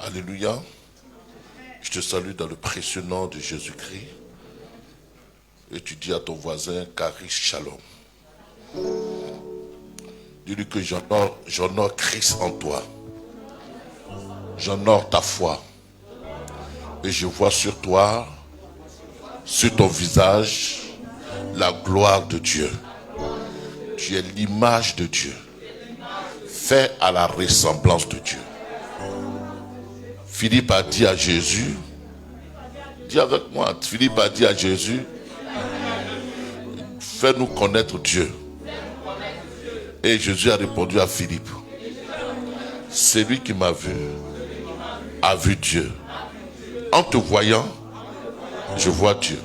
Alléluia. Je te salue dans le précieux nom de Jésus-Christ. Et tu dis à ton voisin, Charis Shalom. Dis-lui que j'honore Christ en toi. J'honore ta foi. Et je vois sur toi, sur ton visage, la gloire de Dieu. Tu es l'image de Dieu. Fait à la ressemblance de Dieu. Philippe a dit à Jésus, dis avec moi, Philippe a dit à Jésus, fais-nous connaître Dieu. Et Jésus a répondu à Philippe, celui qui m'a vu a vu Dieu. En te voyant, je vois Dieu.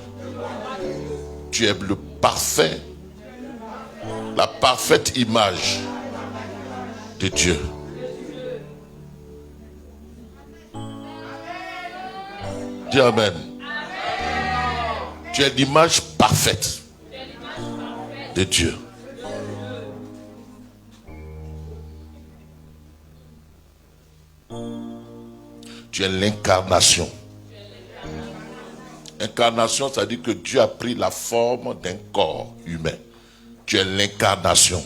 Tu es le parfait, la parfaite image de Dieu. Dis Amen. Tu es l'image parfaite de Dieu. Tu es l'incarnation. Incarnation, ça veut dire que Dieu a pris la forme d'un corps humain. Tu es l'incarnation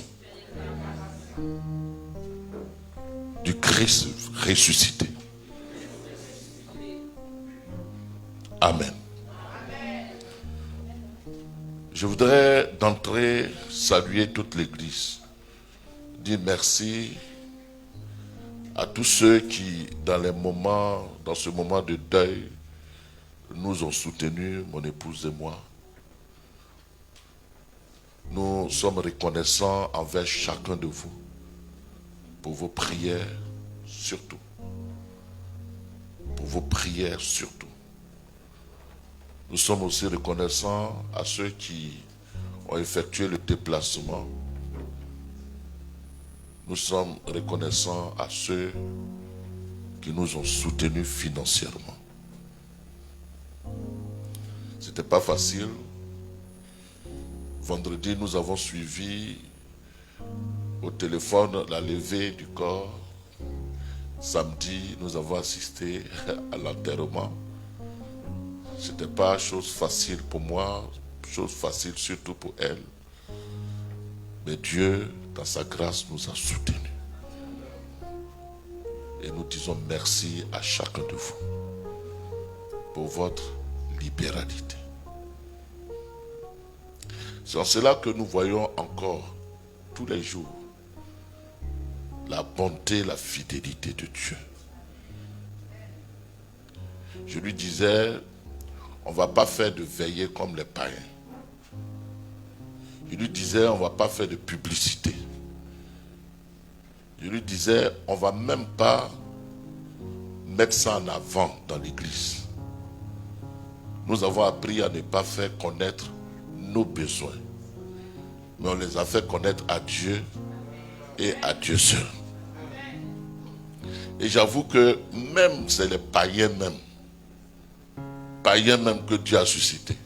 du Christ ressuscité. Amen. Je voudrais d'entrée saluer toute l'Église. Dire merci à tous ceux qui, dans ce moment de deuil, nous ont soutenus, mon épouse et moi. Nous sommes reconnaissants envers chacun de vous pour vos prières, surtout. Pour vos prières, surtout. Nous sommes aussi reconnaissants à ceux qui ont effectué le déplacement. Nous sommes reconnaissants à ceux qui nous ont soutenus financièrement. C'était pas facile. Vendredi, nous avons suivi au téléphone la levée du corps. Samedi, nous avons assisté à l'enterrement. C'était pas chose facile pour moi, chose facile surtout pour elle. Mais Dieu, dans sa grâce, nous a soutenus. Et nous disons merci à chacun de vous pour votre libéralité. C'est en cela que nous voyons encore tous les jours la bonté, la fidélité de Dieu. Je lui disais, on ne va pas faire de veillée comme les païens. Je lui disais, on ne va pas faire de publicité. Je lui disais, on ne va même pas mettre ça en avant dans l'église. Nous avons appris à ne pas faire connaître nos besoins. Mais on les a fait connaître à Dieu et à Dieu seul. Et j'avoue que même c'est les païens même que Dieu a suscité.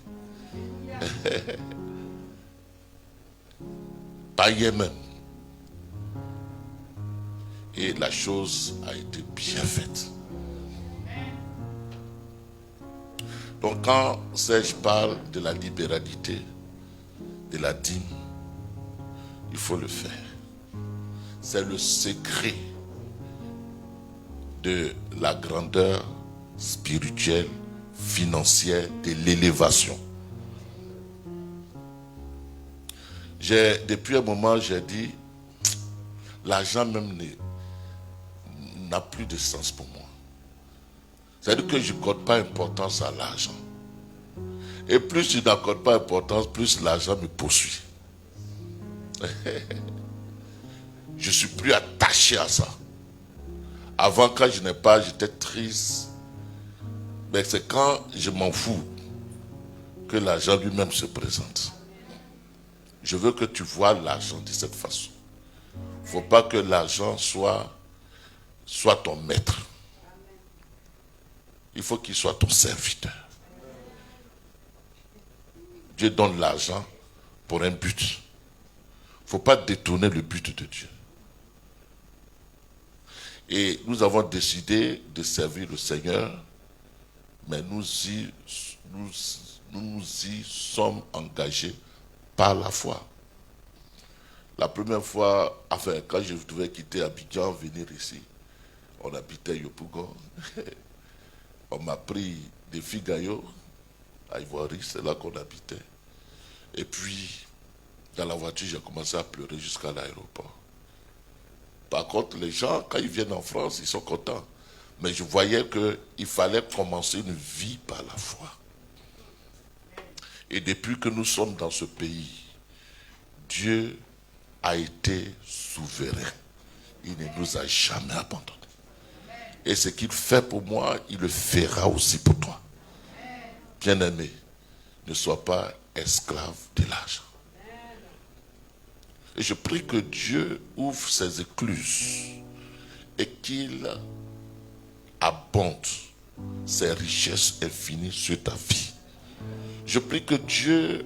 Païens même. Et la chose a été bien faite. Donc quand Serge parle de la libéralité, de la dîme, il faut le faire. C'est le secret de la grandeur spirituelle, financière, de l'élévation. Depuis un moment, j'ai dit, l'argent même n'a plus de sens pour moi. C'est-à-dire que je n'accorde pas importance à l'argent. Et plus je n'accorde pas importance, plus l'argent me poursuit. Je ne suis plus attaché à ça. Avant, quand je n'ai pas, j'étais triste. Mais c'est quand je m'en fous que l'argent lui-même se présente. Je veux que tu vois l'argent de cette façon. Il ne faut pas que l'argent soit ton maître. Il faut qu'il soit ton serviteur. Dieu donne l'argent pour un but. Il ne faut pas détourner le but de Dieu. Et nous avons décidé de servir le Seigneur, mais nous y sommes engagés par la foi. La première fois, enfin, quand je devais quitter Abidjan, venir ici, on habitait Yopougon. On m'a pris des Figayo à Ivoirie, c'est là qu'on habitait. Et puis, dans la voiture, j'ai commencé à pleurer jusqu'à l'aéroport. Par contre, les gens, quand ils viennent en France, ils sont contents. Mais je voyais qu'il fallait commencer une vie par la foi. Et depuis que nous sommes dans ce pays, Dieu a été souverain. Il ne nous a jamais abandonnés. Et ce qu'il fait pour moi, il le fera aussi pour toi. Bien-aimé, ne sois pas esclave de l'argent. Et je prie que Dieu ouvre ses écluses et qu'il abonde ses richesses infinies sur ta vie. Je prie que Dieu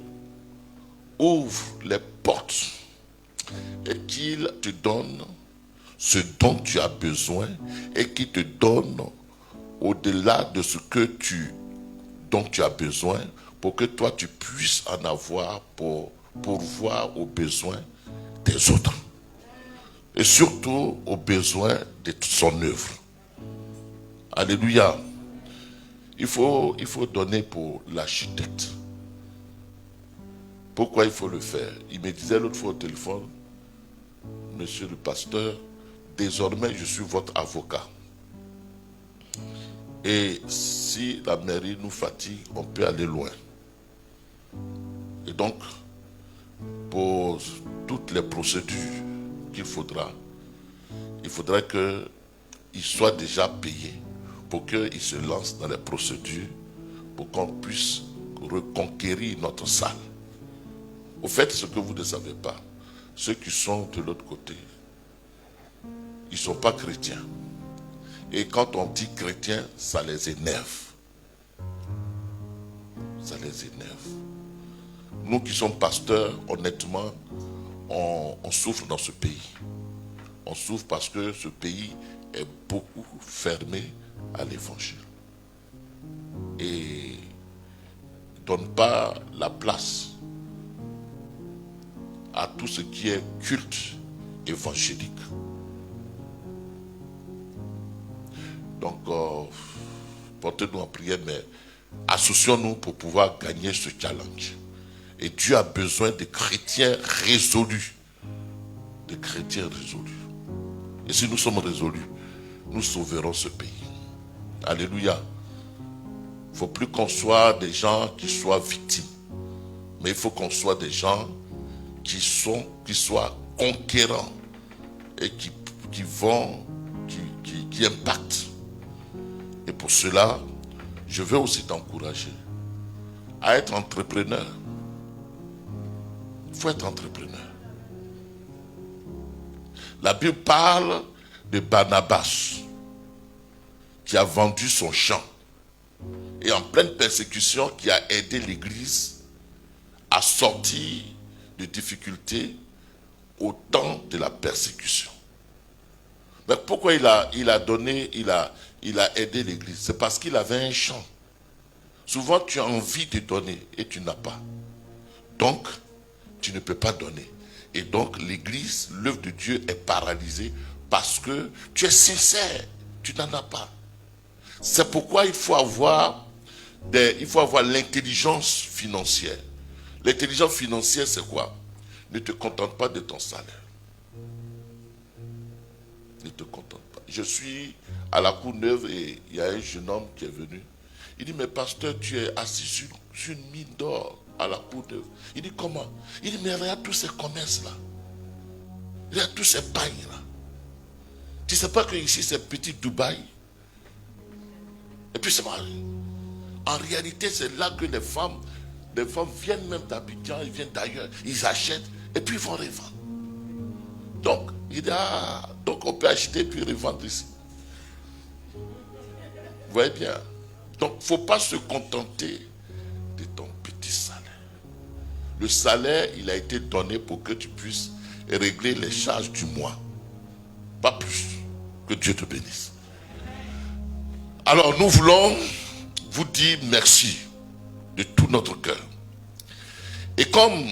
ouvre les portes et qu'il te donne ce dont tu as besoin et qu'il te donne au-delà de ce dont tu as besoin pour que toi tu puisses en avoir pour pourvoir aux besoins des autres et surtout aux besoins de son œuvre. Alléluia. Il faut donner pour l'architecte. Pourquoi il faut le faire? Il me disait l'autre fois au téléphone, monsieur le pasteur, désormais je suis votre avocat. Et si la mairie nous fatigue, on peut aller loin. Et donc, pour toutes les procédures qu'il faudra, il faudrait qu'il soit déjà payé pour qu'il se lance dans les procédures pour qu'on puisse reconquérir notre salle. Au fait, ce que vous ne savez pas, ceux qui sont de l'autre côté, ils ne sont pas chrétiens. Et quand on dit chrétien, ça les énerve. Ça les énerve. Nous qui sommes pasteurs, honnêtement, on souffre dans ce pays. On souffre parce que ce pays est beaucoup fermé à l'évangile. Et ne donne pas la place à tout ce qui est culte évangélique. Donc, portez-nous en prière, mais associons-nous pour pouvoir gagner ce challenge. Et Dieu a besoin de chrétiens résolus. De chrétiens résolus. Et si nous sommes résolus, nous sauverons ce pays. Alléluia. Il ne faut plus qu'on soit des gens qui soient victimes. Mais il faut qu'on soit des gens qui soient conquérants et qui impactent. Et pour cela, je veux aussi t'encourager à être entrepreneur. Il faut être entrepreneur. La Bible parle de Barnabas qui a vendu son champ et en pleine persécution qui a aidé l'église à sortir de difficultés au temps de la persécution. Mais pourquoi il a aidé l'église? C'est parce qu'il avait un champ. Souvent tu as envie de donner et tu n'as pas. Donc, tu ne peux pas donner. Et donc l'église, l'œuvre de Dieu est paralysée parce que tu es sincère, tu n'en as pas. C'est pourquoi il faut avoir l'intelligence financière. L'intelligence financière, c'est quoi? Ne te contente pas de ton salaire. Ne te contente pas. Je suis à la Courneuve et il y a un jeune homme qui est venu. Il dit, mais pasteur, tu es assis sur une mine d'or à la Courneuve. Il dit, comment? Il dit, mais regarde tous ces commerces-là. Regarde tous ces pagnes-là. Tu ne sais pas que ici, c'est petit Dubaï? Et puis c'est mal. En réalité, c'est là que les femmes viennent même d'Abidjan, ils viennent d'ailleurs, ils achètent et puis ils vont revendre. Donc, il dit, donc on peut acheter puis revendre ici. Vous voyez bien. Donc, il ne faut pas se contenter de ton petit salaire. Le salaire, il a été donné pour que tu puisses régler les charges du mois. Pas plus. Que Dieu te bénisse. Alors nous voulons vous dire merci de tout notre cœur. Et comme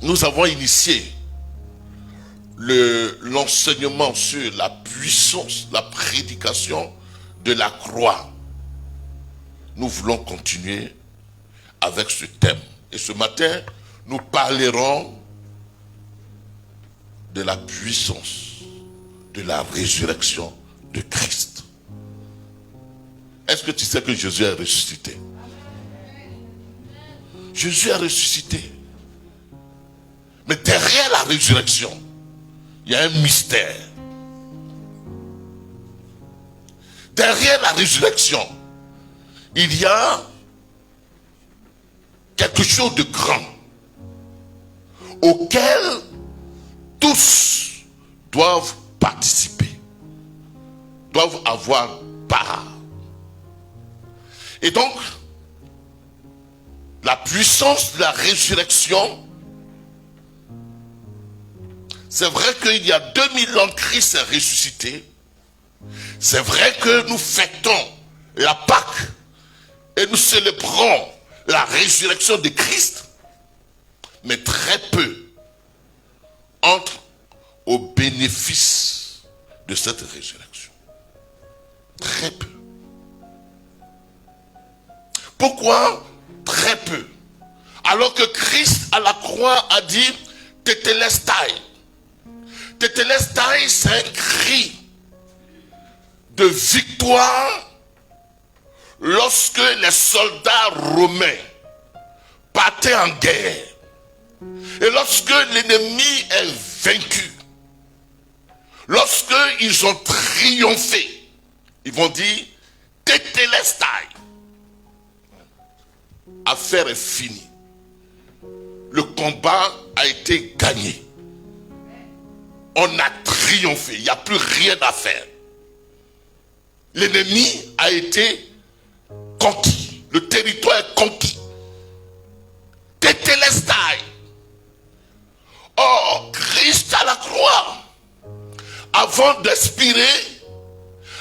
nous avons initié l'enseignement sur la puissance, la prédication de la croix, nous voulons continuer avec ce thème. Et ce matin, nous parlerons de la puissance de la résurrection de Christ. Est-ce que tu sais que Jésus est ressuscité? Jésus est ressuscité. Mais derrière la résurrection, il y a un mystère. Derrière la résurrection, il y a quelque chose de grand auquel tous doivent participer, doivent avoir part. Et donc, la puissance de la résurrection, c'est vrai qu'il y a 2000 ans, Christ est ressuscité. C'est vrai que nous fêtons la Pâque et nous célébrons la résurrection de Christ. Mais très peu entrent au bénéfice de cette résurrection. Très peu. Pourquoi très peu? Alors que Christ à la croix a dit Tetelestai. Tetelestai, c'est un cri de victoire lorsque les soldats romains partaient en guerre. Et lorsque l'ennemi est vaincu, lorsque ils ont triomphé, ils vont dire Tetelestai. Affaire est finie. Le combat a été gagné. On a triomphé. Il n'y a plus rien à faire. L'ennemi a été conquis. Le territoire est conquis. Tetelestai. Or, Christ à la croix, avant d'expirer,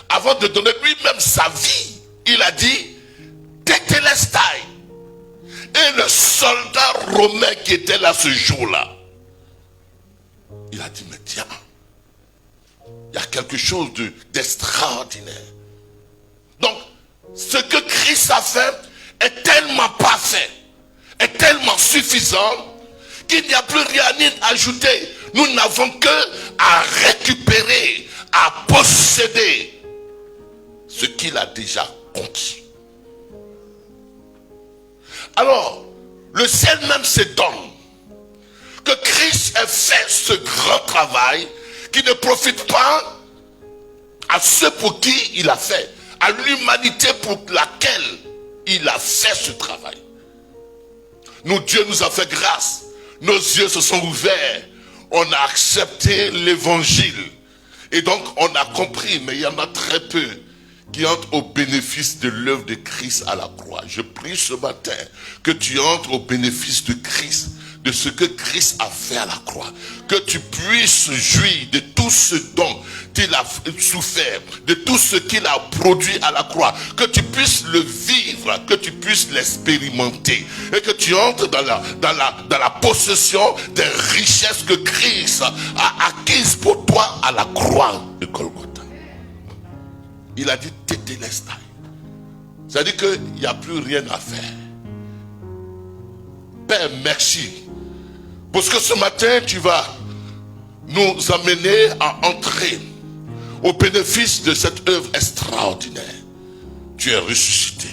avant de donner lui-même sa vie, il a dit Tetelestai. Et le soldat romain qui était là ce jour-là, il a dit, mais tiens, il y a quelque chose d'extraordinaire. Donc, ce que Christ a fait est tellement parfait, est tellement suffisant, qu'il n'y a plus rien à ajouter. Nous n'avons que à récupérer, à posséder ce qu'il a déjà conquis. Alors, le ciel même s'étonne que Christ ait fait ce grand travail qui ne profite pas à ceux pour qui il a fait, à l'humanité pour laquelle il a fait ce travail. Nous, Dieu nous a fait grâce. Nos yeux se sont ouverts. On a accepté l'évangile. Et donc, on a compris, mais il y en a très peu qui entrent au bénéfice de l'œuvre de Christ à la croix. Je prie ce matin que tu entres au bénéfice de Christ, de ce que Christ a fait à la croix. Que tu puisses jouir de tout ce dont il a souffert, de tout ce qu'il a produit à la croix. Que tu puisses le vivre, que tu puisses l'expérimenter. Et que tu entres dans la possession des richesses que Christ a acquises pour toi à la croix de Golgotha. Il a dit Tetelestai. C'est-à-dire qu'il n'y a plus rien à faire. Père, merci. Parce que ce matin, tu vas nous amener à entrer au bénéfice de cette œuvre extraordinaire. Tu es ressuscité.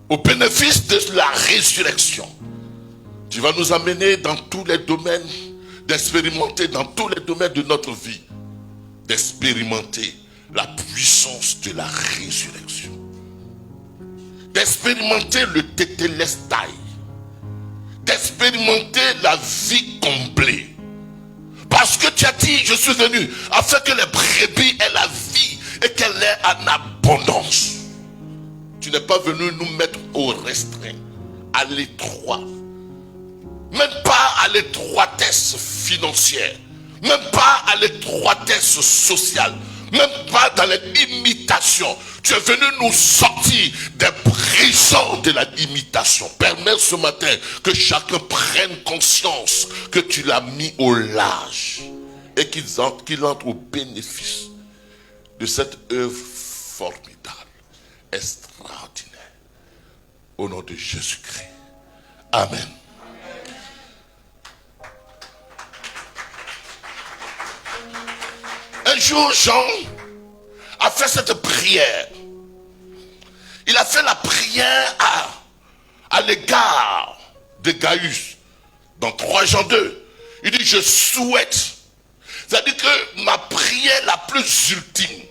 Au bénéfice de la résurrection. Tu vas nous amener dans tous les domaines, d'expérimenter dans tous les domaines de notre vie, d'expérimenter la puissance de la résurrection, d'expérimenter le Tetelestai, d'expérimenter la vie comblée. Parce que tu as dit, je suis venu afin que les brebis aient la vie et qu'elle ait en abondance. Tu n'es pas venu nous mettre au restreint, à l'étroit, même pas à l'étroitesse financière, même pas à l'étroitesse sociale, même pas dans l'imitation. Tu es venu nous sortir des prisons de la limitation. Permets ce matin que chacun prenne conscience que tu l'as mis au large et qu'il entre au bénéfice de cette œuvre formidable, extraordinaire. Au nom de Jésus-Christ. Amen. Un jour, Jean a fait cette prière. Il a fait la prière à l'égard de Gaius. Dans 3 Jean 2, il dit, je souhaite. C'est-à-dire que ma prière la plus ultime.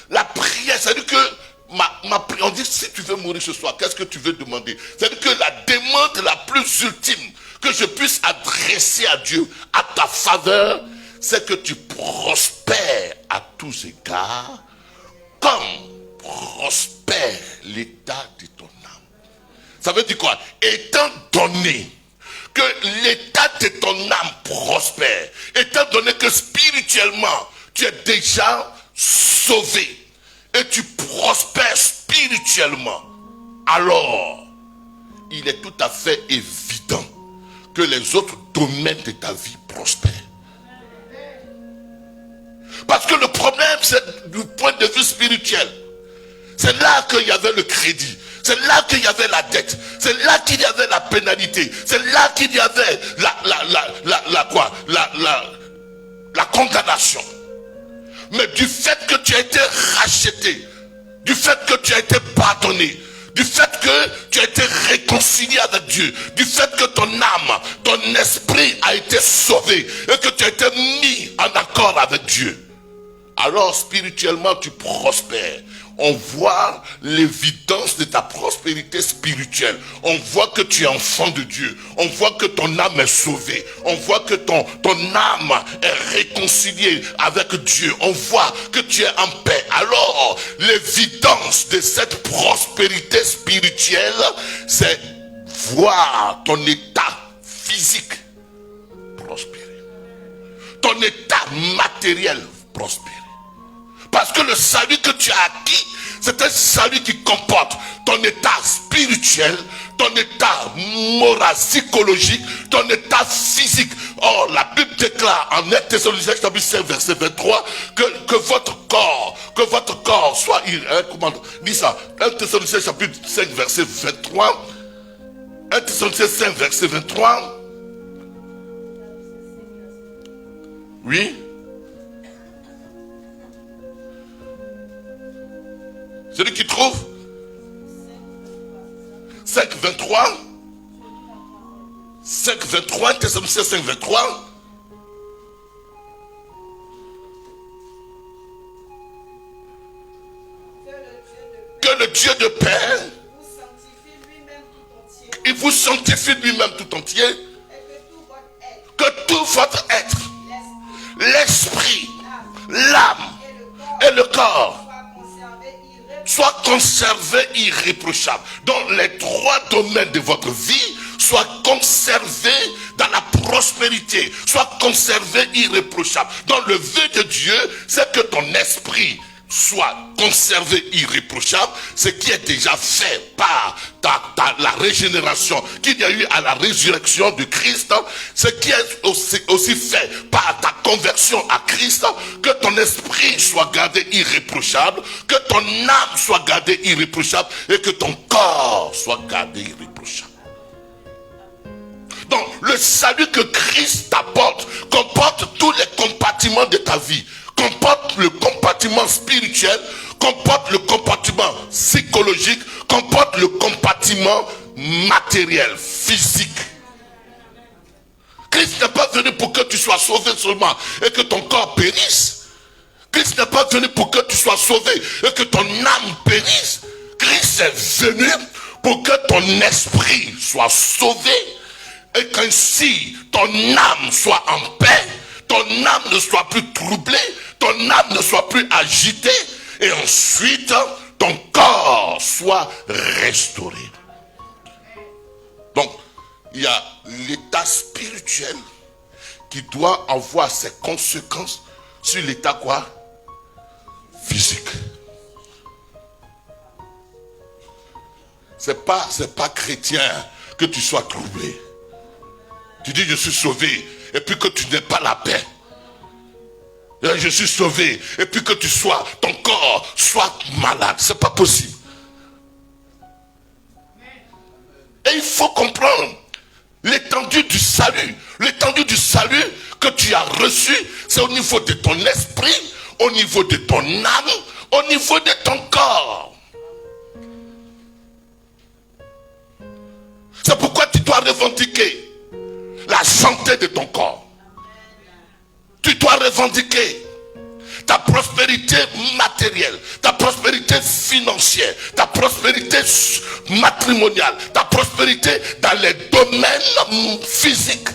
La prière, c'est-à-dire que ma prière, on dit, si tu veux mourir ce soir, qu'est-ce que tu veux demander? C'est-à-dire que la demande la plus ultime que je puisse adresser à Dieu, à ta faveur, c'est que tu prospères à tous égards, comme prospère l'état de ton âme. Ça veut dire quoi? Étant donné que l'état de ton âme prospère, étant donné que spirituellement, tu es déjà sauvé, et tu prospères spirituellement, alors, il est tout à fait évident que les autres domaines de ta vie prospèrent. Parce que le problème, c'est du point de vue spirituel. C'est là qu'il y avait le crédit. C'est là qu'il y avait la dette. C'est là qu'il y avait la pénalité. C'est là qu'il y avait la condamnation. Mais du fait que tu as été racheté, du fait que tu as été pardonné, du fait que tu as été réconcilié avec Dieu, du fait que ton âme, ton esprit a été sauvé et que tu as été mis en accord avec Dieu, alors spirituellement tu prospères. On voit l'évidence de ta prospérité spirituelle. On voit que tu es enfant de Dieu. On voit que ton âme est sauvée. On voit que ton âme est réconciliée avec Dieu. On voit que tu es en paix. Alors, l'évidence de cette prospérité spirituelle, c'est voir ton état physique prospérer. Ton état matériel prospérer. Parce que le salut que tu as acquis, c'est un salut qui comporte ton état spirituel, ton état moral, psychologique, ton état physique. Or, la Bible déclare en 1 Thessaloniciens chapitre 5 verset 23 que votre corps soit... Comment dit ça? 1 Thessaloniciens chapitre 5 verset 23. 1 Thessaloniciens 5 verset 23. Oui. Celui qui trouve 5, 23. 5, 23, Thessaloniciens 5, 23. Que le Dieu de paix, il vous sanctifie lui-même tout entier. Que tout votre être, l'esprit, l'âme et le corps soit conservé irréprochable. Donc les 3 domaines de votre vie soient conservés dans la prospérité, soient conservés irréprochables. Donc le vœu de Dieu, c'est que ton esprit soit conservé irréprochable, ce qui est déjà fait par la régénération qu'il y a eu à la résurrection de Christ, ce qui est aussi fait par ta conversion à Christ, que ton esprit soit gardé irréprochable, que ton âme soit gardée irréprochable et que ton corps soit gardé irréprochable. Donc le salut que Christ t'apporte comporte tous les compartiments de ta vie, comporte le compartiment spirituel, comporte le compartiment psychologique, comporte le compartiment matériel, physique. Christ n'est pas venu pour que tu sois sauvé seulement et que ton corps périsse. Christ n'est pas venu pour que tu sois sauvé et que ton âme périsse. Christ est venu pour que ton esprit soit sauvé et qu'ainsi ton âme soit en paix, ton âme ne soit plus troublée, ton âme ne soit plus agitée, et ensuite ton corps soit restauré. Donc il y a l'état spirituel, qui doit avoir ses conséquences sur l'état quoi? Physique. C'est pas chrétien que tu sois troublé. Tu dis je suis sauvé et puis que tu n'aies pas la paix. Je suis sauvé et puis que ton corps soit malade. C'est pas possible. Et il faut comprendre l'étendue du salut. L'étendue du salut que tu as reçu, c'est au niveau de ton esprit, au niveau de ton âme, au niveau de ton corps. C'est pourquoi tu dois revendiquer la santé de ton corps. Tu dois revendiquer ta prospérité matérielle, ta prospérité financière, ta prospérité matrimoniale, ta prospérité dans les domaines physiques.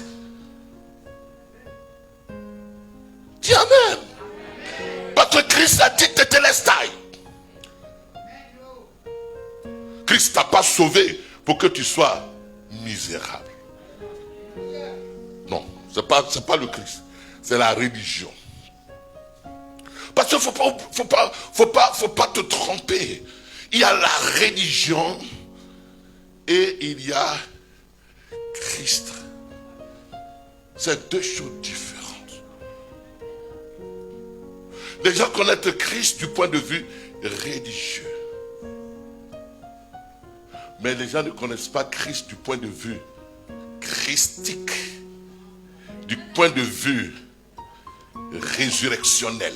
Dis amen. Parce que Christ a dit de Télestai. Christ t'a pas sauvé pour que tu sois misérable. Non, c'est pas le Christ, c'est la religion. Parce qu'il faut pas te tromper. Il y a la religion et il y a Christ. C'est deux choses différentes. Les gens connaissent Christ du point de vue religieux. Mais les gens ne connaissent pas Christ du point de vue christique, du point de vue résurrectionnel.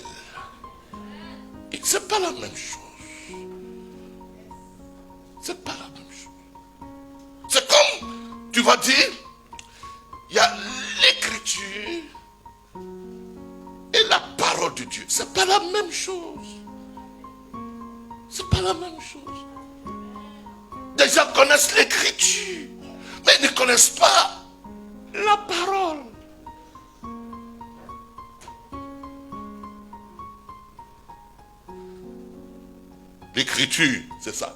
Et c'est pas la même chose. C'est pas la même chose. C'est comme, tu vas dire, il y a l'écriture et la parole de Dieu. C'est pas la même chose. C'est pas la même chose. Des gens connaissent l'écriture, mais ils ne connaissent pas la parole. L'écriture, c'est ça.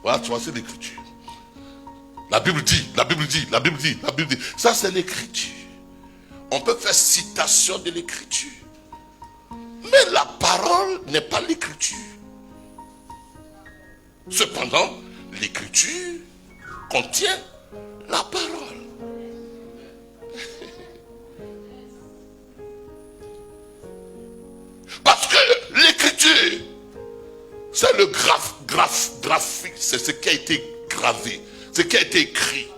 Voilà, tu vois, c'est l'écriture. La Bible dit. Ça, c'est l'écriture. On peut faire citation de l'écriture. Mais la parole n'est pas l'écriture. Cependant, l'écriture contient la parole. Parce que l'écriture, c'est le graphique, c'est ce qui a été gravé, ce qui a été écrit.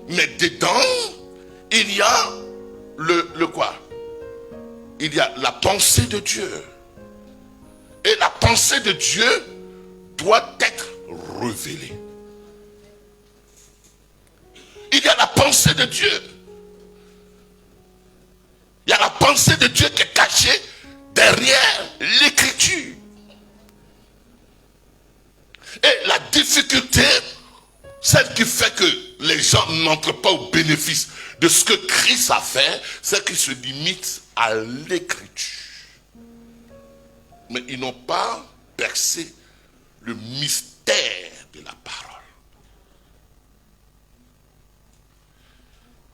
Mais dedans, il y a le quoi? Il y a la pensée de Dieu. Et la pensée de Dieu doit être révélée. Il y a la pensée de Dieu. Il y a la pensée de Dieu qui est cachée derrière l'écriture. Et la difficulté, celle qui fait que les gens n'entrent pas au bénéfice de ce que Christ a fait, c'est qu'ils se limitent à l'écriture. Mais ils n'ont pas percé le mystère de la parole.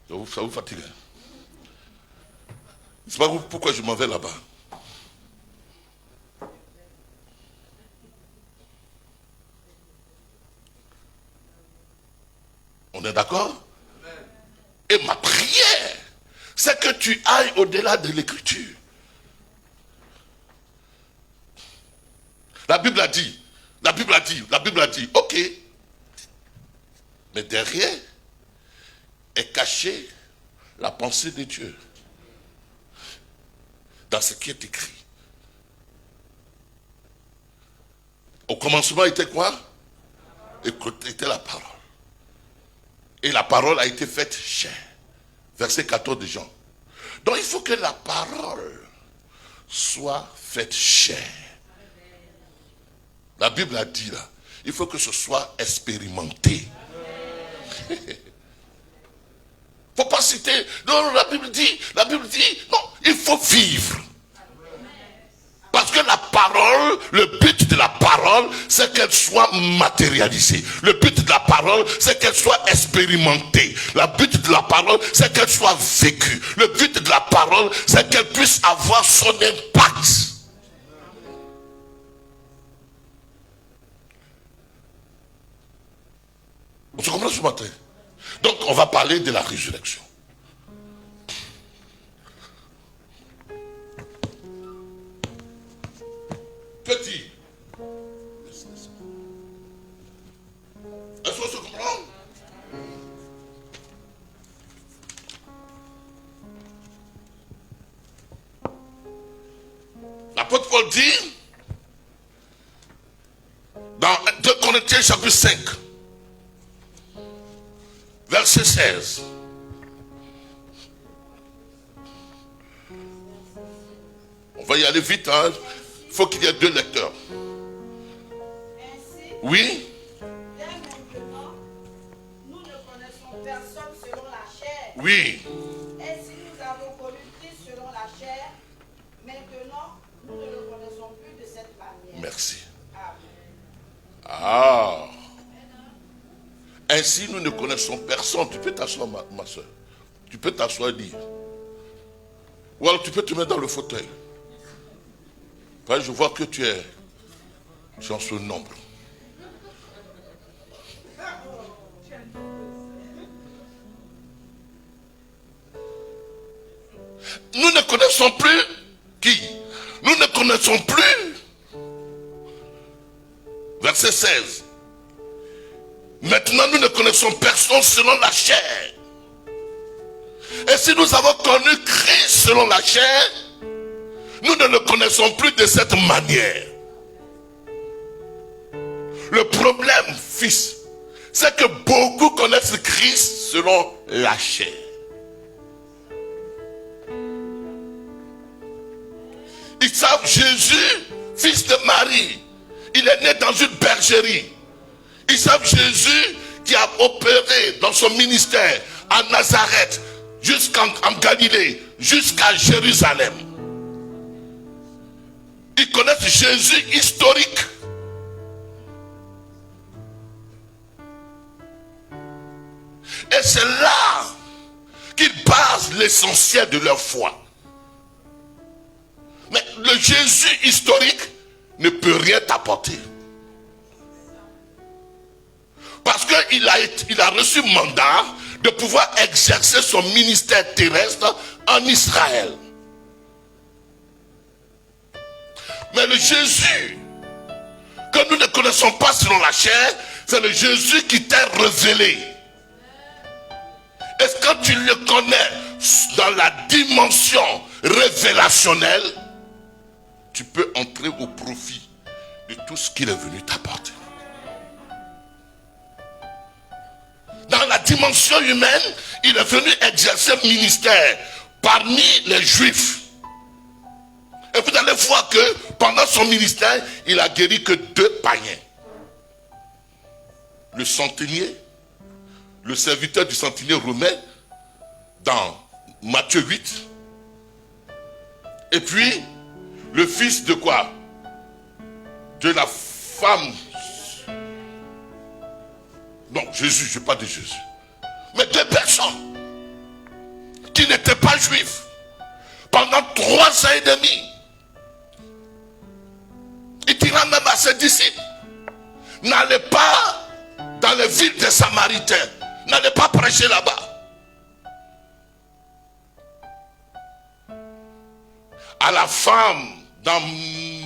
Ça vous fatigue. Je ne sais pas pourquoi je m'en vais là-bas. On est d'accord? Et ma prière, c'est que tu ailles au-delà de l'écriture. La Bible a dit, ok. Mais derrière est cachée la pensée de Dieu. Dans ce qui est écrit. Au commencement était quoi? Était la parole. Et la parole a été faite chair. Verset 14 de Jean. Donc il faut que la parole soit faite chair. La Bible a dit là, il faut que ce soit expérimenté. Faut pas citer, non, la Bible dit, non, il faut vivre. Parce que la parole, le but de la parole, c'est qu'elle soit matérialisée. Le but de de la parole, c'est qu'elle soit expérimentée. Le but de la parole, c'est qu'elle soit vécue. Le but de la parole, c'est qu'elle puisse avoir son impact. On se comprend ce matin? Donc, on va parler de la résurrection. Petit. Est-ce qu'on se comprend? L'apôtre Paul dit, dans 2 Corinthiens chapitre 5, verset 16. On va y aller vite, hein? Il faut qu'il y ait 2 lecteurs. Ainsi, Oui? dès maintenant, nous ne connaissons personne selon la chair. Oui. Et si nous avons connu Christ selon la chair, maintenant, nous ne le connaissons plus de cette manière. Merci. Amen. Ah. Ainsi, nous ne connaissons personne. Tu peux t'asseoir, ma soeur. Tu peux t'asseoir et dire. Ou alors tu peux te mettre dans le fauteuil. Je vois que tu es en ce nombre. Nous ne connaissons plus qui? Nous ne connaissons plus. Verset 16. Maintenant, nous ne connaissons personne selon la chair. Et si nous avons connu Christ selon la chair, nous ne le connaissons plus de cette manière. Le problème, fils, c'est que beaucoup connaissent Christ selon la chair. Ils savent Jésus, fils de Marie. Il est né dans une bergerie. Ils savent Jésus qui a opéré dans son ministère à Nazareth, jusqu'en Galilée, jusqu'à Jérusalem. Ils connaissent Jésus historique. Et c'est là qu'ils basent l'essentiel de leur foi. Mais le Jésus historique ne peut rien t'apporter. Parce qu'il a reçu mandat de pouvoir exercer son ministère terrestre en Israël. Mais le Jésus que nous ne connaissons pas selon la chair, c'est le Jésus qui t'est révélé. Est-ce que quand tu le connais dans la dimension révélationnelle, tu peux entrer au profit de tout ce qu'il est venu t'apporter. Dans la dimension humaine, il est venu exercer le ministère parmi les Juifs. Et vous allez voir que pendant son ministère, il a guéri que 2 païens. Le centenier, le serviteur du centenier romain, dans Matthieu 8. Et puis, le fils de quoi? De la femme. Non, Jésus, je ne parle pas de Jésus. Mais 2 personnes qui n'étaient pas juifs pendant 3 ans et demi. Il dira même à ses disciples, n'allez pas dans les villes des Samaritains, n'allez pas prêcher là-bas. À la femme dans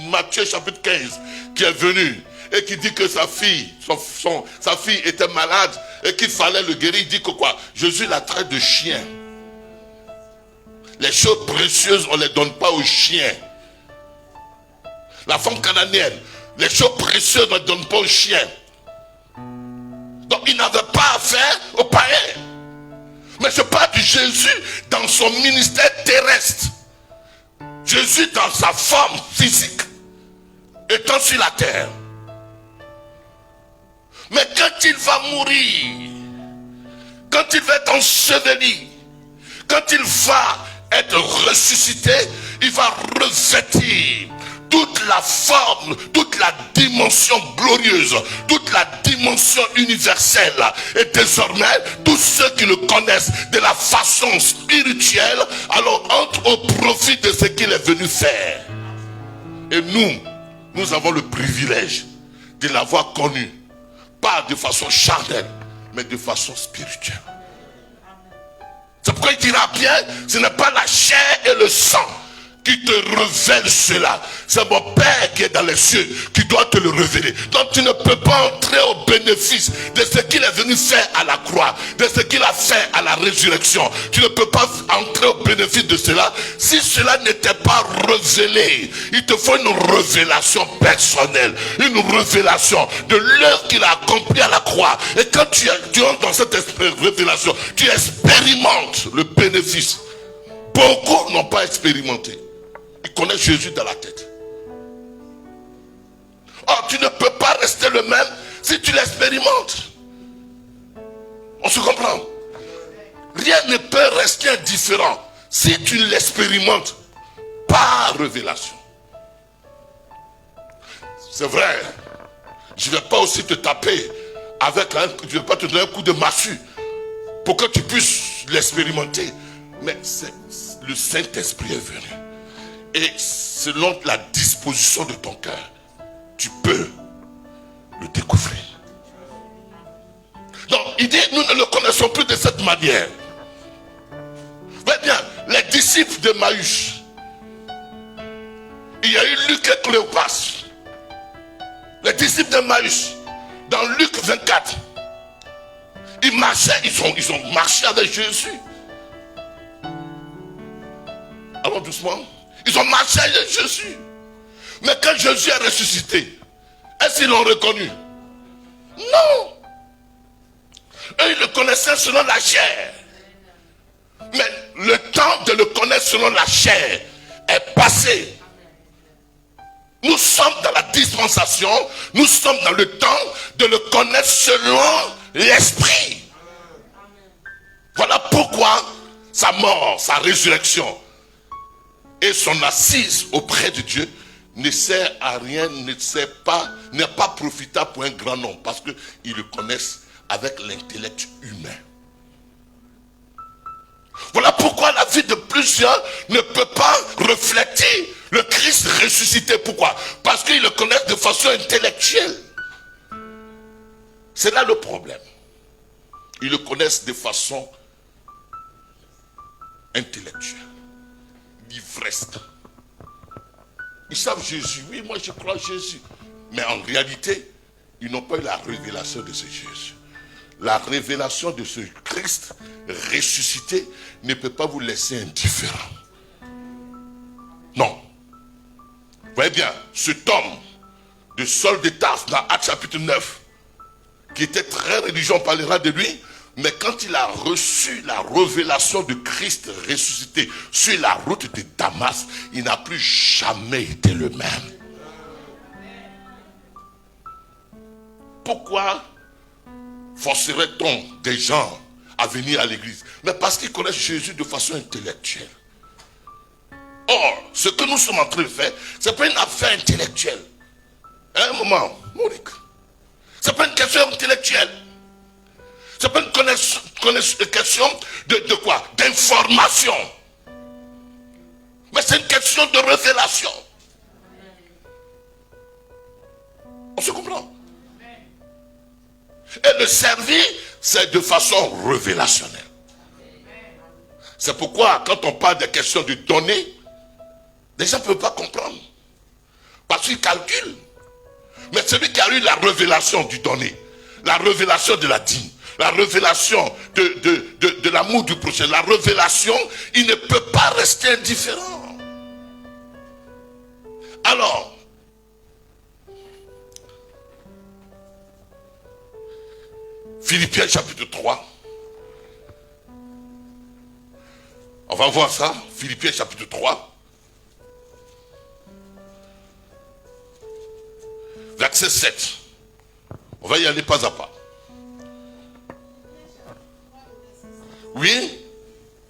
Matthieu chapitre 15 qui est venue et qui dit que sa fille, sa fille était malade et qu'il fallait le guérir, il dit que quoi? Jésus la traite de chien. Les choses précieuses, on ne les donne pas aux chiens. La femme cananéenne, les choses précieuses, on ne les donne pas aux chiens. Donc il n'avait pas affaire aux païens. Mais je parle de Jésus dans son ministère terrestre. Jésus dans sa forme physique, étant sur la terre. Mais quand il va mourir, quand il va être enseveli, quand il va être ressuscité, il va revêtir toute la forme, toute la dimension glorieuse, toute la dimension universelle. Et désormais, tous ceux qui le connaissent de la façon spirituelle, alors entrent au profit de ce qu'il est venu faire. Et nous avons le privilège de l'avoir connu, pas de façon charnelle, mais de façon spirituelle. C'est pourquoi il dira bien, ce n'est pas la chair et le sang qui te révèle cela. C'est mon Père qui est dans les cieux qui doit te le révéler. Donc tu ne peux pas entrer au bénéfice de ce qu'il est venu faire à la croix, de ce qu'il a fait à la résurrection. Tu ne peux pas entrer au bénéfice de cela si cela n'était pas révélé. Il te faut une révélation personnelle, une révélation de l'œuvre qu'il a accomplie à la croix. Et quand tu entres dans cette révélation, tu expérimentes le bénéfice. Beaucoup n'ont pas expérimenté. Ils connaissent Jésus dans la tête. Or, tu ne peux pas rester le même si tu l'expérimentes. On se comprend? Rien ne peut rester indifférent si tu l'expérimentes par révélation. C'est vrai, je ne vais pas aussi te taper avec je ne vais pas te donner un coup de massue pour que tu puisses l'expérimenter. Mais le Saint-Esprit est venu. Et selon la disposition de ton cœur, tu peux le découvrir. Donc, il dit, nous ne le connaissons plus de cette manière. Voyez bien, les disciples de Maüs, il y a eu Luc et Cléopas. Les disciples de Maüs, dans Luc 24, ils marchaient, ils ont marché avec Jésus. Allons doucement. Ils ont marché avec Jésus. Mais quand Jésus est ressuscité, est-ce qu'ils l'ont reconnu? Non. Eux, ils le connaissaient selon la chair. Mais le temps de le connaître selon la chair est passé. Nous sommes dans la dispensation, nous sommes dans le temps de le connaître selon l'esprit. Voilà pourquoi sa mort, sa résurrection et son assise auprès de Dieu ne sert à rien, n'est pas profitable pour un grand nombre, parce qu'ils le connaissent avec l'intellect humain. Voilà pourquoi la vie de plusieurs ne peut pas refléter le Christ ressuscité. Pourquoi? Parce qu'ils le connaissent de façon intellectuelle. C'est là le problème. Ils le connaissent de façon intellectuelle. L'ivresse. Ils savent Jésus. Oui, moi je crois Jésus. Mais en réalité, ils n'ont pas eu la révélation de ce Jésus. La révélation de ce Christ ressuscité ne peut pas vous laisser indifférent. Non. Vous voyez bien, cet homme de Saul de Tarse dans Actes chapitre 9, qui était très religieux, on parlera de lui, mais quand il a reçu la révélation de Christ ressuscité sur la route de Damas, il n'a plus jamais été le même. Pourquoi forcerait-on des gens à venir à l'église? Mais parce qu'ils connaissent Jésus de façon intellectuelle. Or, ce que nous sommes en train de faire, ce n'est pas une affaire intellectuelle. À un moment, Monique, ce n'est pas une question intellectuelle. Ce n'est pas une question de quoi? D'information. Mais c'est une question de révélation. On se comprend? Et le servir, c'est de façon révélationnelle. C'est pourquoi, quand on parle des questions de données, les gens ne peuvent pas comprendre. Parce qu'ils calculent. Mais celui qui a eu la révélation du donné, la révélation de la dîme, la révélation de l'amour du prochain, la révélation, il ne peut pas rester indifférent. Alors, Philippiens chapitre 3. On va voir ça. Philippiens chapitre 3. Verset 7. On va y aller pas à pas. Oui.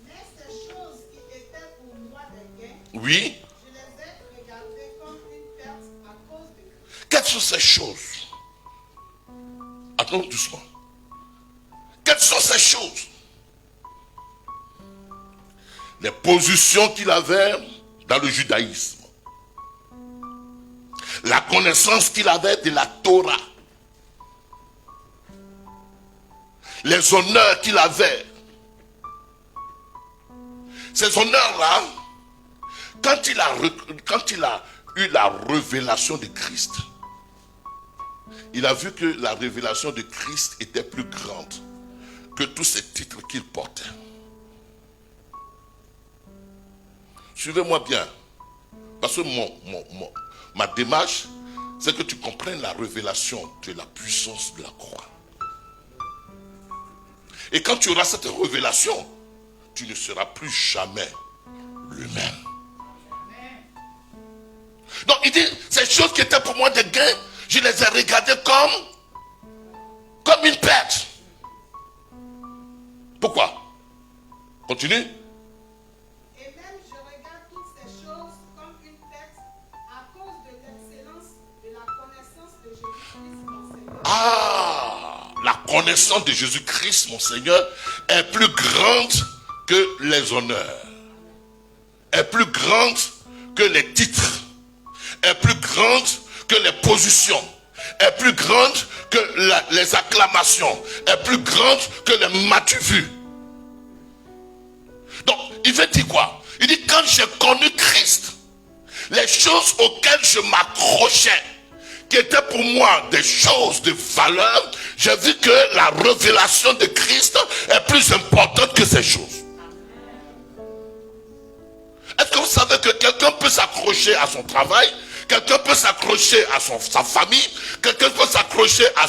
Mais ces choses qui étaient pour moi des gains, Oui. je les ai regardées comme une ces choses? Attends doucement. Quelles sont ces choses? Les positions qu'il avait dans le judaïsme. La connaissance qu'il avait de la Torah. Les honneurs qu'il avait. Ces honneurs-là, quand il a eu la révélation de Christ, il a vu que la révélation de Christ était plus grande que tous ces titres qu'il portait. Suivez-moi bien. Parce que ma démarche, c'est que tu comprennes la révélation de la puissance de la croix. Et quand tu auras cette révélation, tu ne seras plus jamais le même. Donc il dit, ces choses qui étaient pour moi des gains, je les ai regardées comme une perte. Pourquoi? Continue. Et même je regarde toutes ces choses comme une perte à cause de l'excellence de la connaissance de Jésus-Christ mon Seigneur. Ah, la connaissance de Jésus-Christ mon Seigneur est plus grande que les honneurs, est plus grande que les titres, est plus grande que les positions, est plus grande que les acclamations, est plus grande que les m'as-tu vu. Donc il veut dire quoi? Il dit quand j'ai connu Christ, les choses auxquelles je m'accrochais, qui étaient pour moi des choses de valeur, j'ai vu que la révélation de Christ est plus importante que ces choses. Est-ce que vous savez que quelqu'un peut s'accrocher à son travail? Quelqu'un peut s'accrocher à sa famille, quelqu'un peut s'accrocher à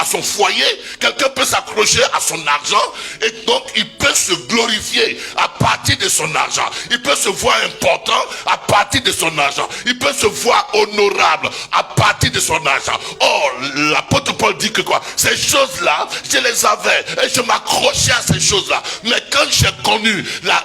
son foyer, quelqu'un peut s'accrocher à son argent, et donc il peut se glorifier à partir de son argent. Il peut se voir important à partir de son argent. Il peut se voir honorable à partir de son argent. Or, l'apôtre Paul dit que quoi? Ces choses-là, je les avais et je m'accrochais à ces choses-là. Mais quand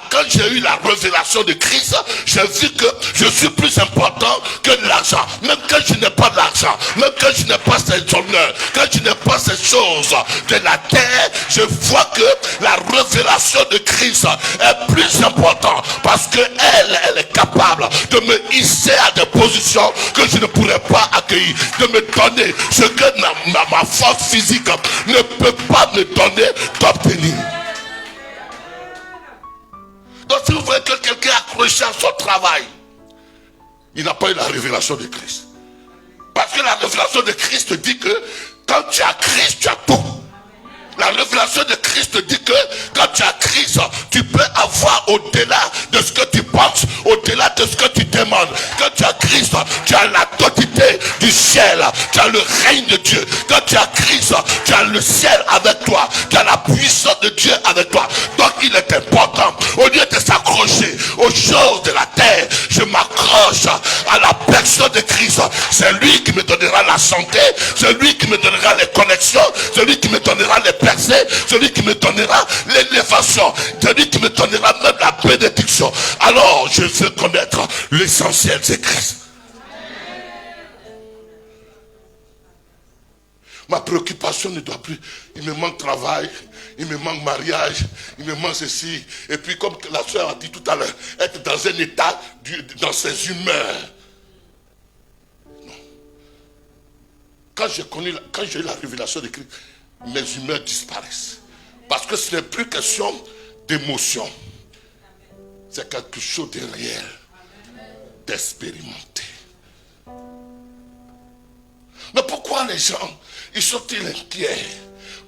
quand j'ai eu la révélation de Christ, j'ai vu que je suis plus important que l'argent. Même quand je n'ai pas d'argent, même quand je n'ai pas ces honneurs, quand je n'ai pas ces choses de la terre, je vois que la révélation de Christ est plus importante, parce que elle est capable de me hisser à des positions que je ne pourrais pas accueillir, de me donner ce que ma force physique ne peut pas me donner d'obtenir. Donc si vous voyez que quelqu'un est accroché à son travail, il n'a pas eu la révélation de Christ. Parce que la révélation de Christ dit que quand tu as Christ, tu as tout. La révélation de Christ dit que quand tu as Christ, tu peux avoir au-delà de ce que tu penses, au-delà de ce que tu demandes. Quand tu as Christ, tu as la totalité du ciel, tu as le règne de Dieu. Quand tu as Christ, tu as le ciel avec toi, tu as la puissance de Dieu avec toi. Donc il est important, au lieu de s'accrocher aux choses de la terre, je m'accroche à la personne de Christ. C'est lui qui me donnera la santé, c'est lui qui me donnera les connexions, c'est lui qui me donnera les celui qui me donnera l'élévation, celui qui me donnera même la bénédiction. Alors je veux connaître l'essentiel, c'est Christ. Ma préoccupation ne doit plus, il me manque travail, il me manque mariage, il me manque ceci. Et puis comme la soeur a dit tout à l'heure, être dans un état, dans ses humeurs. Non. Quand j'ai eu la révélation de Christ, mes humeurs disparaissent. Parce que ce n'est plus question d'émotion. C'est quelque chose de réel, d'expérimenté. Mais pourquoi les gens, ils sont-ils inquiets?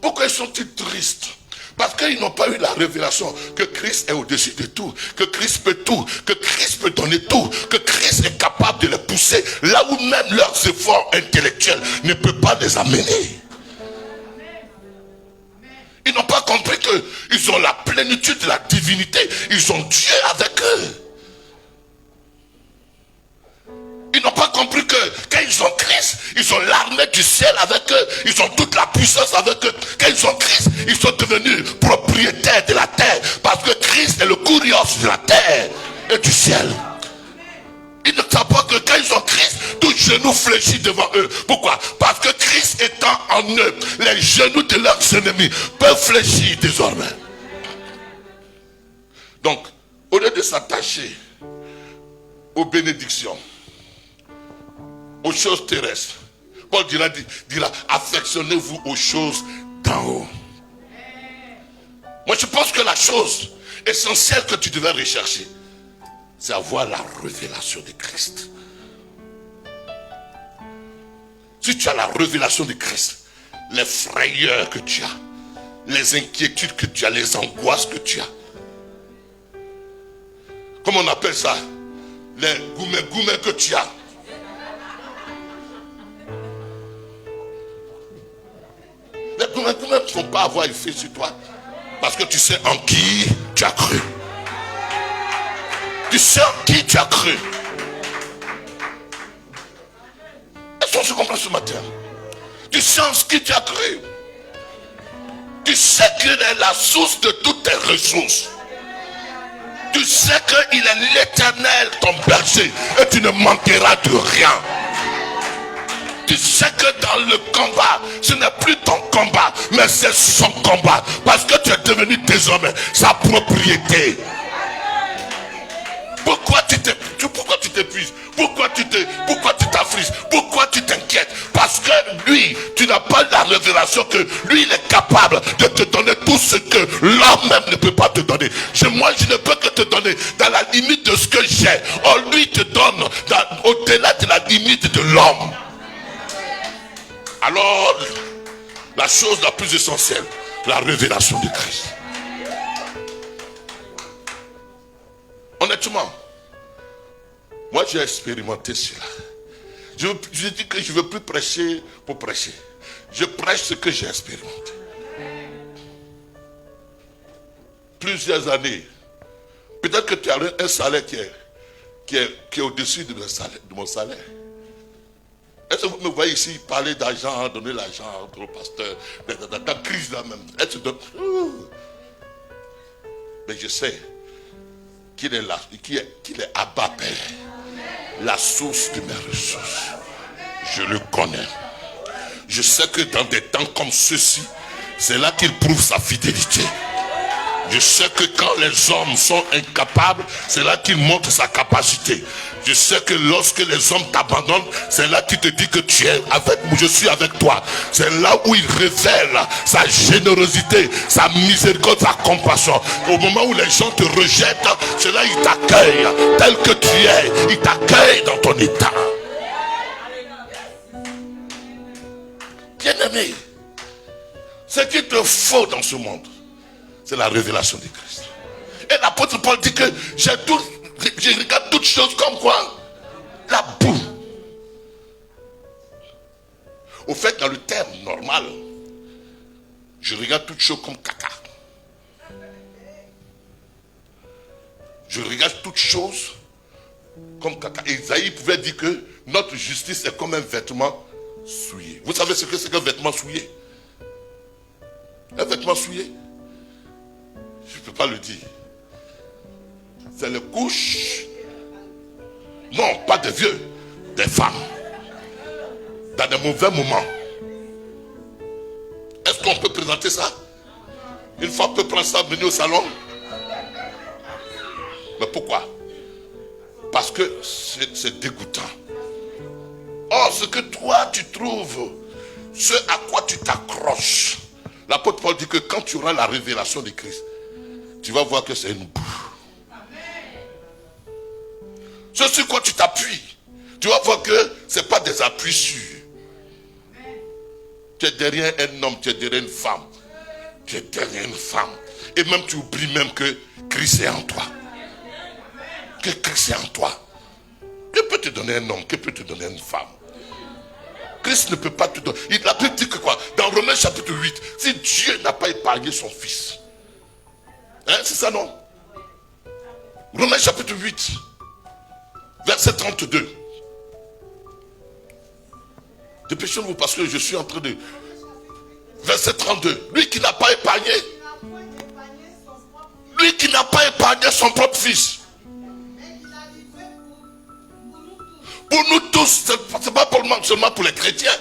Pourquoi ils sont-ils tristes? Parce qu'ils n'ont pas eu la révélation que Christ est au-dessus de tout, que Christ peut tout, que Christ peut donner tout, que Christ est capable de les pousser là où même leurs efforts intellectuels ne peuvent pas les amener. Ils n'ont pas compris qu'ils ont la plénitude de la divinité. Ils ont Dieu avec eux. Ils n'ont pas compris que quand ils ont Christ, ils ont l'armée du ciel avec eux. Ils ont toute la puissance avec eux. Quand ils ont Christ, ils sont devenus propriétaires de la terre. Parce que Christ est le courier de la terre et du ciel. Ils ne savent pas que quand ils ont Christ, toute genoux fléchissent devant eux. Pourquoi? Parce que Christ étant en eux, les genoux de leurs ennemis peuvent fléchir désormais. Donc, au lieu de s'attacher aux bénédictions, aux choses terrestres, Paul dira, affectionnez-vous aux choses d'en haut. Moi je pense que la chose essentielle que tu devais rechercher, c'est avoir la révélation de Christ. Si tu as la révélation de Christ, les frayeurs que tu as, les inquiétudes que tu as, les angoisses que tu as, comment on appelle ça, les goumets que tu as, les goumets ne vont pas avoir effet sur toi. Parce que tu sais en qui tu as cru. Tu sais en qui tu as cru. Est-ce qu'on se comprend ce matin? Tu sais en qui tu as cru. Tu sais qu'il est la source de toutes tes ressources. Tu sais qu'il est l'Éternel, ton berger, et tu ne manqueras de rien. Tu sais que dans le combat, ce n'est plus ton combat, mais c'est son combat. Parce que tu es devenu désormais sa propriété. Pourquoi tu t'épuises? Pourquoi tu t'affliges? Pourquoi tu t'inquiètes? Parce que lui, tu n'as pas la révélation que lui, il est capable de te donner tout ce que l'homme même ne peut pas te donner. Moi, je ne peux que te donner dans la limite de ce que j'ai. Or, lui te donne au-delà de la limite de l'homme. Alors, la chose la plus essentielle, la révélation de Christ. Honnêtement, moi j'ai expérimenté cela. Je dis que je ne veux plus prêcher pour prêcher. Je prêche ce que j'ai expérimenté. Plusieurs années. Peut-être que tu as un salaire qui est au-dessus de mon salaire. Est-ce que vous me voyez ici parler d'argent, donner l'argent au pasteur, dans la crise là même? Mais je sais qu'il est là, qu'il est Abba Père, la source de mes ressources. Je le connais. Je sais que dans des temps comme ceux-ci, c'est là qu'il prouve sa fidélité. Je sais que quand les hommes sont incapables, c'est là qu'il montre sa capacité. Je sais que lorsque les hommes t'abandonnent, c'est là qu'il te dit que tu es avec moi, je suis avec toi. C'est là où il révèle sa générosité, sa miséricorde, sa compassion. Au moment où les gens te rejettent, c'est là qu'il t'accueille tel que tu es. Il t'accueille dans ton état. Bien-aimé, ce qu'il te faut dans ce monde, c'est la révélation de Christ. Et l'apôtre Paul dit que je regarde toutes choses comme quoi? La boue. Au fait, dans le terme normal, je regarde toutes choses comme caca. Je regarde toutes choses comme caca. Isaïe pouvait dire que notre justice est comme un vêtement souillé. Vous savez ce que c'est qu'un vêtement souillé? Un vêtement souillé, je ne peux pas le dire. C'est les couches, non pas des vieux, des femmes, dans des mauvais moments. Est-ce qu'on peut présenter ça? Une femme peut prendre ça, venir au salon? Mais pourquoi? Parce que c'est dégoûtant. Or, ce que toi tu trouves, ce à quoi tu t'accroches, l'apôtre Paul dit que quand tu auras la révélation de Christ, tu vas voir que c'est une boue. Ce sur quoi tu t'appuies, tu vas voir que ce n'est pas des appuis sûrs. Tu es derrière un homme, tu es derrière une femme. Tu es derrière une femme. Et même tu oublies même que Christ est en toi. Que Christ est en toi. Que peut te donner un homme? Que peut te donner une femme? Christ ne peut pas te donner. La Bible dit que quoi? Dans Romains chapitre 8, si Dieu n'a pas épargné son fils. Hein, c'est ça non? Romains chapitre 8, verset 32. Dépêchez-vous parce que je suis en train de... Verset 32. Lui qui n'a pas épargné. Lui qui n'a pas épargné son propre fils. Pour nous tous. tous, c'est pas seulement pour les chrétiens.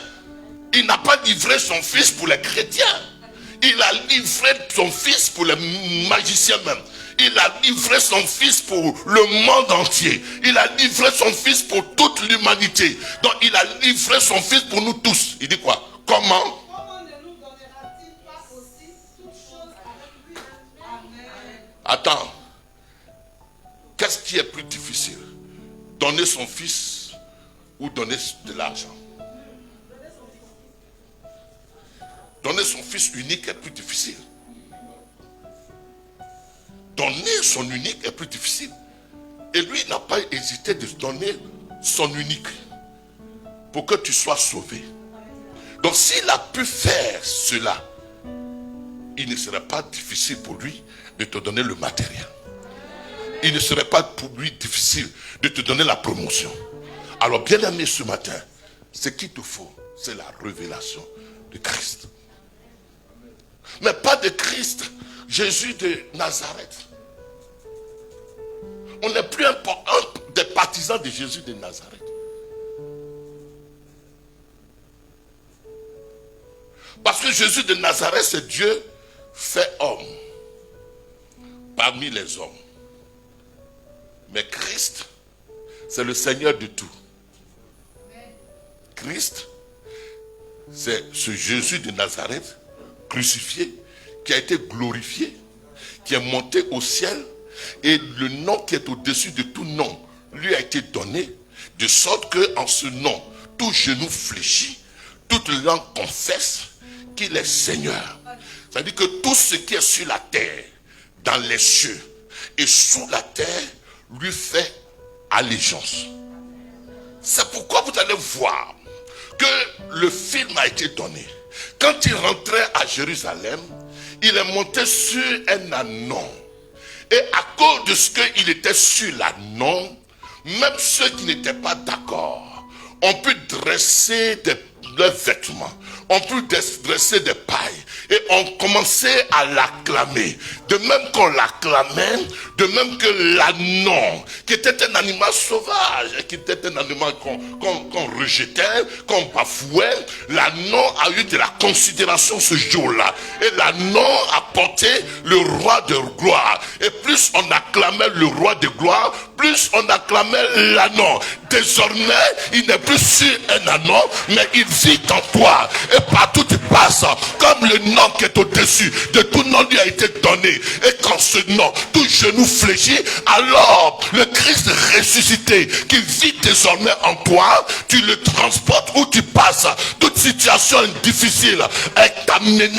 Il n'a pas livré son fils pour les chrétiens. Il a livré son fils pour les magiciens même. Il a livré son fils pour le monde entier. Il a livré son fils pour toute l'humanité. Donc il a livré son fils pour nous tous. Il dit quoi? Comment? Attends. Qu'est-ce qui est plus difficile? Donner son fils ou donner de l'argent? Donner son fils unique est plus difficile. Donner son unique est plus difficile. Et lui n'a pas hésité de donner son unique pour que tu sois sauvé. Donc s'il a pu faire cela, il ne serait pas difficile pour lui de te donner le matériel. Il ne serait pas pour lui difficile de te donner la promotion. Alors bien aimé, ce matin, ce qu'il te faut, c'est la révélation de Christ. Mais pas de Christ, Jésus de Nazareth. On n'est plus un des partisans de Jésus de Nazareth. Parce que Jésus de Nazareth, c'est Dieu fait homme parmi les hommes. Mais Christ, c'est le Seigneur de tout. Christ, c'est ce Jésus de Nazareth crucifié, qui a été glorifié, qui est monté au ciel, et le nom qui est au-dessus de tout nom lui a été donné, de sorte que en ce nom, tout genou fléchit, toute langue confesse qu'il est Seigneur. C'est-à-dire que tout ce qui est sur la terre, dans les cieux et sous la terre, lui fait allégeance. C'est pourquoi vous allez voir que le film a été donné. Quand il rentrait à Jérusalem, il est monté sur un ânon. Et à cause de ce qu'il était sur l'ânon, même ceux qui n'étaient pas d'accord ont pu dresser leurs vêtements, ont pu dresser des pailles et ont commencé à l'acclamer. De même qu'on l'acclamait, de même que l'ânon, qui était un animal sauvage, qui était un animal qu'on rejetait, qu'on bafouait, l'ânon a eu de la considération ce jour-là. Et l'ânon a porté le roi de gloire. Et plus on acclamait le roi de gloire, plus on acclamait l'ânon. Désormais, il n'est plus sur un ânon, mais il vit en toi. Et partout tu passes, comme le nom qui est au-dessus de tout nom lui a été donné. Et quand ce nom, tout genou fléchit, alors le Christ ressuscité qui vit désormais en toi, tu le transportes où tu passes. Toute situation difficile est amenée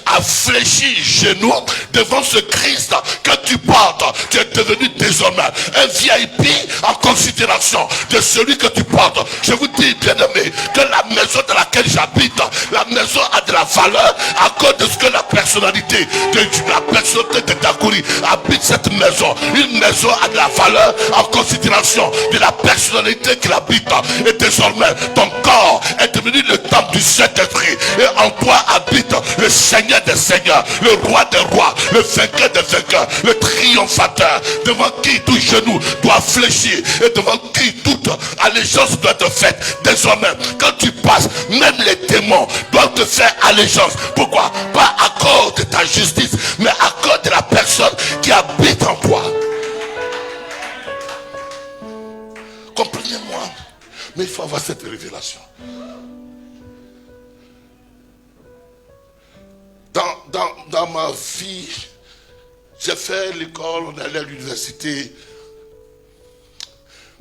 à fléchir genou devant ce Christ que tu portes. Tu es devenu désormais un VIP en considération de celui que tu portes. Je vous dis, bien aimé, que la maison dans laquelle j'habite, la maison a de la valeur à cause de ce que la personnalité de Dakouri habite cette maison. Une maison a de la valeur en considération de la personnalité qu'il habite. Et désormais, ton corps est devenu le temple du Saint-Esprit. Et en toi habite le Seigneur des Seigneurs, le Roi des Rois, le vainqueur des vainqueurs, le triomphateur, devant qui tout genou doit fléchir et devant qui toute allégeance doit être faite. Désormais, quand tu passes, même les démons doivent te faire allégeance. Pourquoi? Pas à cause de ta justice, mais à cause de la personne qui habite en toi. Comprenez-moi, mais il faut avoir cette révélation. Dans ma vie, j'ai fait l'école, on allait à l'université,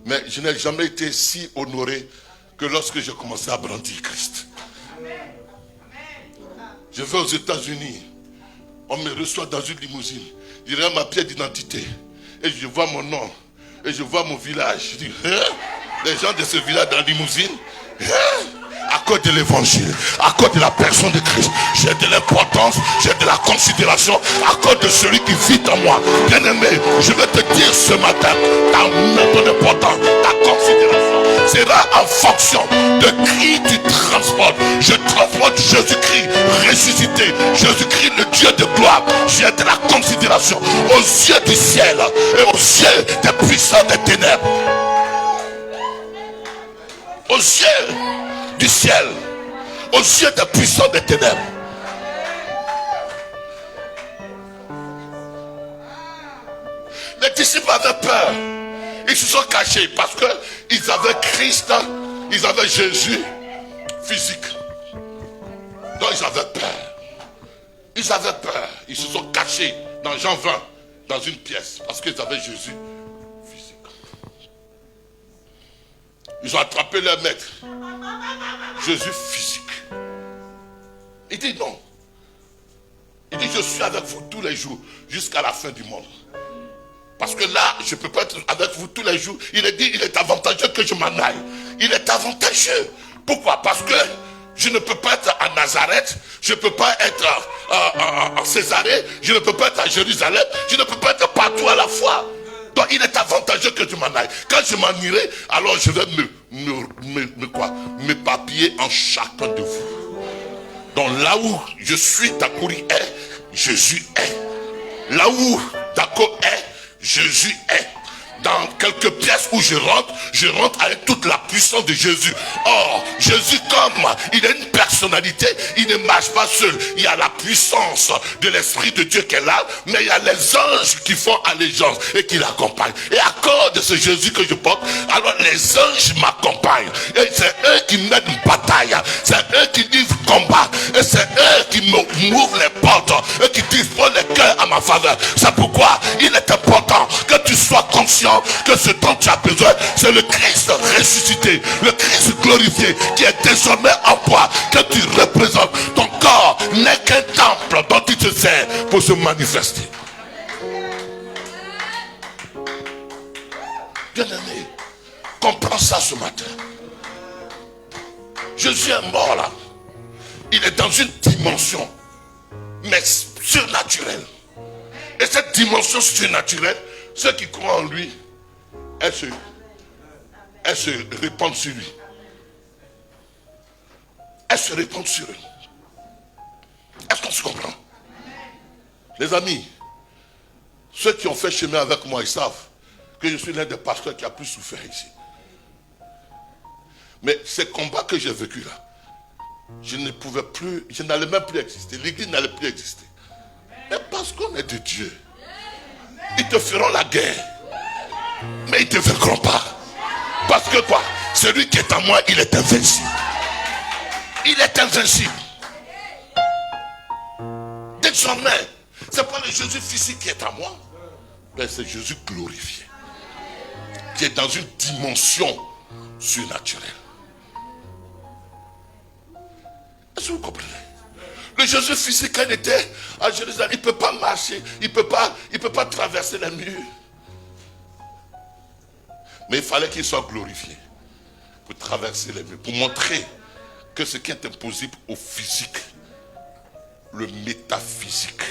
mais je n'ai jamais été si honoré que lorsque j'ai commencé à brandir Christ. Je vais aux États-Unis, on me reçoit dans une limousine, je regarde ma pièce d'identité et je vois mon nom et je vois mon village. Je dis, les gens de ce village dans la limousine, à cause de l'évangile, à cause de la personne de Christ, j'ai de l'importance, j'ai de la considération à cause de celui qui vit en moi. Bien aimé, je vais te dire ce matin, ton importance, ta considération sera en fonction de qui tu transportes. Je transporte Jésus-Christ ressuscité, Jésus-Christ le Dieu de gloire. J'ai de la considération aux yeux du ciel et aux yeux des puissants des ténèbres. aux yeux du ciel, aux yeux des puissants des ténèbres. Les disciples avaient peur. Ils se sont cachés parce qu'ils avaient Christ, ils avaient Jésus physique. Donc ils avaient peur. Ils avaient peur. Ils se sont cachés dans Jean 20, dans une pièce, parce qu'ils avaient Jésus physique. Ils ont attrapé leur maître, Jésus physique. Il dit non. Il dit je suis avec vous tous les jours jusqu'à la fin du monde. Parce que là, je ne peux pas être avec vous tous les jours. Il est dit, il est avantageux que je m'en aille. Il est avantageux. Pourquoi? Parce que je ne peux pas être à Nazareth, je ne peux pas être à Césarée, je ne peux pas être à Jérusalem, je ne peux pas être partout à la fois. Donc il est avantageux que je m'en aille. Quand je m'en irai, alors je vais m'éparpiller en chacun de vous. Donc là où je suis, Dakouri est, Jésus est. Là où Dako est, Jésus est. Dans quelques pièces où je rentre avec toute la puissance de Jésus. Or, Jésus, comme il a une personnalité, il ne marche pas seul. Il y a la puissance de l'Esprit de Dieu qui est là, mais il y a les anges qui font allégeance et qui l'accompagnent. Et à cause de ce Jésus que je porte, alors les anges m'accompagnent. Et c'est eux qui mènent une bataille. C'est eux qui livrent combat. Et c'est eux qui m'ouvrent les portes. Et qui disposent les cœurs à ma faveur. C'est pourquoi il est important que tu sois conscient que ce dont tu as besoin, c'est le Christ ressuscité, le Christ glorifié qui est désormais en toi, que tu représentes. Ton corps n'est qu'un temple dont tu te sers pour se manifester. Bien-aimé, comprends ça ce matin. Jésus est mort là. Il est dans une dimension, mais surnaturelle. Et cette dimension surnaturelle, ceux qui croient en lui, elles se répandent sur lui. Elles se répandent sur eux. Est-ce qu'on se comprend? Les amis, ceux qui ont fait chemin avec moi, ils savent que je suis l'un des pasteurs qui a plus souffert ici. Mais ces combats que j'ai vécus là, je ne pouvais plus, je n'allais même plus exister. L'église n'allait plus exister. Mais parce qu'on est de Dieu, ils te feront la guerre, mais ils ne te vaincront pas. Parce que quoi? Celui qui est en moi, il est invincible. Il est invincible. Désormais, ce n'est pas le Jésus physique qui est en moi, mais c'est Jésus glorifié, qui est dans une dimension surnaturelle. Est-ce que vous comprenez? Le Jésus physique, quand il était à Jérusalem, il ne peut pas marcher, il ne peut pas traverser les murs. Mais il fallait qu'il soit glorifié pour traverser les murs, pour montrer que ce qui est impossible au physique, le métaphysique,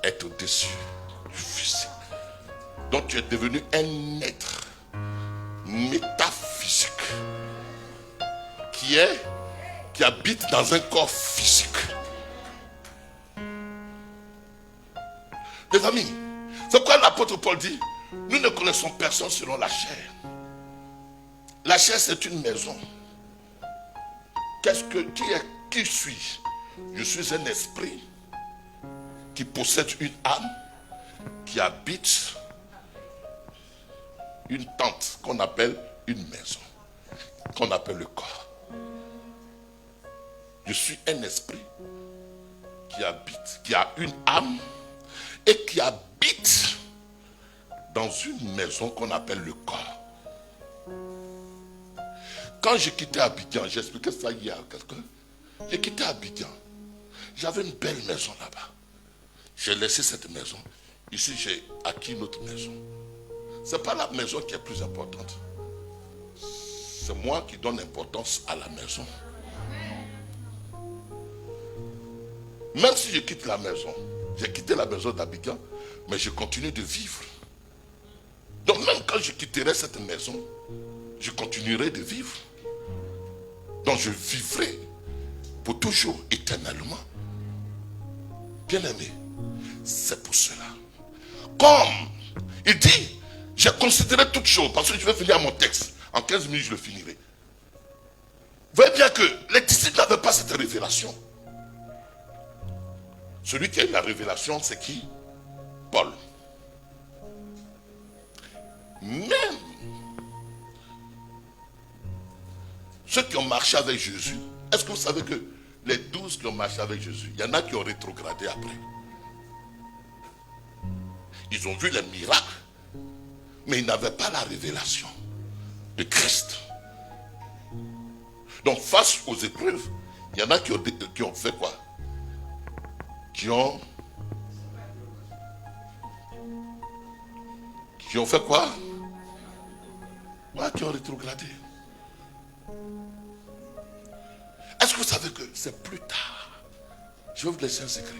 est au-dessus du physique. Donc tu es devenu un être métaphysique qui habite dans un corps physique. Les amis, c'est pourquoi l'apôtre Paul dit, nous ne connaissons personne selon la chair. La chair, c'est une maison. Qui suis-je? Je suis un esprit qui possède une âme, qui habite une tente qu'on appelle une maison, qu'on appelle le corps. Je suis un esprit qui habite, qui a une âme et qui habite dans une maison qu'on appelle le corps. Quand j'ai quitté Abidjan, j'ai expliqué ça hier à quelqu'un. J'ai quitté Abidjan. J'avais une belle maison là-bas. J'ai laissé cette maison. Ici, j'ai acquis une autre maison. Ce n'est pas la maison qui est plus importante. C'est moi qui donne importance à la maison. Même si je quitte la maison, j'ai quitté la maison d'Abidjan, mais je continue de vivre. Donc même quand je quitterai cette maison, je continuerai de vivre. Donc je vivrai pour toujours, éternellement. Bien-aimé, c'est pour cela. Comme il dit, j'ai considéré toutes choses, parce que je vais finir mon texte. En 15 minutes, je le finirai. voyez bien que les disciples n'avaient pas cette révélation. Celui qui a eu la révélation, c'est qui? Paul. Même ceux qui ont marché avec Jésus, est-ce que vous savez que les 12 qui ont marché avec Jésus, il y en a qui ont rétrogradé après. Ils ont vu les miracles, mais ils n'avaient pas la révélation de Christ. Donc face aux épreuves, il y en a qui ont fait quoi? Qui ont fait quoi? Ouais, qui ont rétrogradé. Est-ce que vous savez que c'est plus tard? Je vais vous laisser un secret.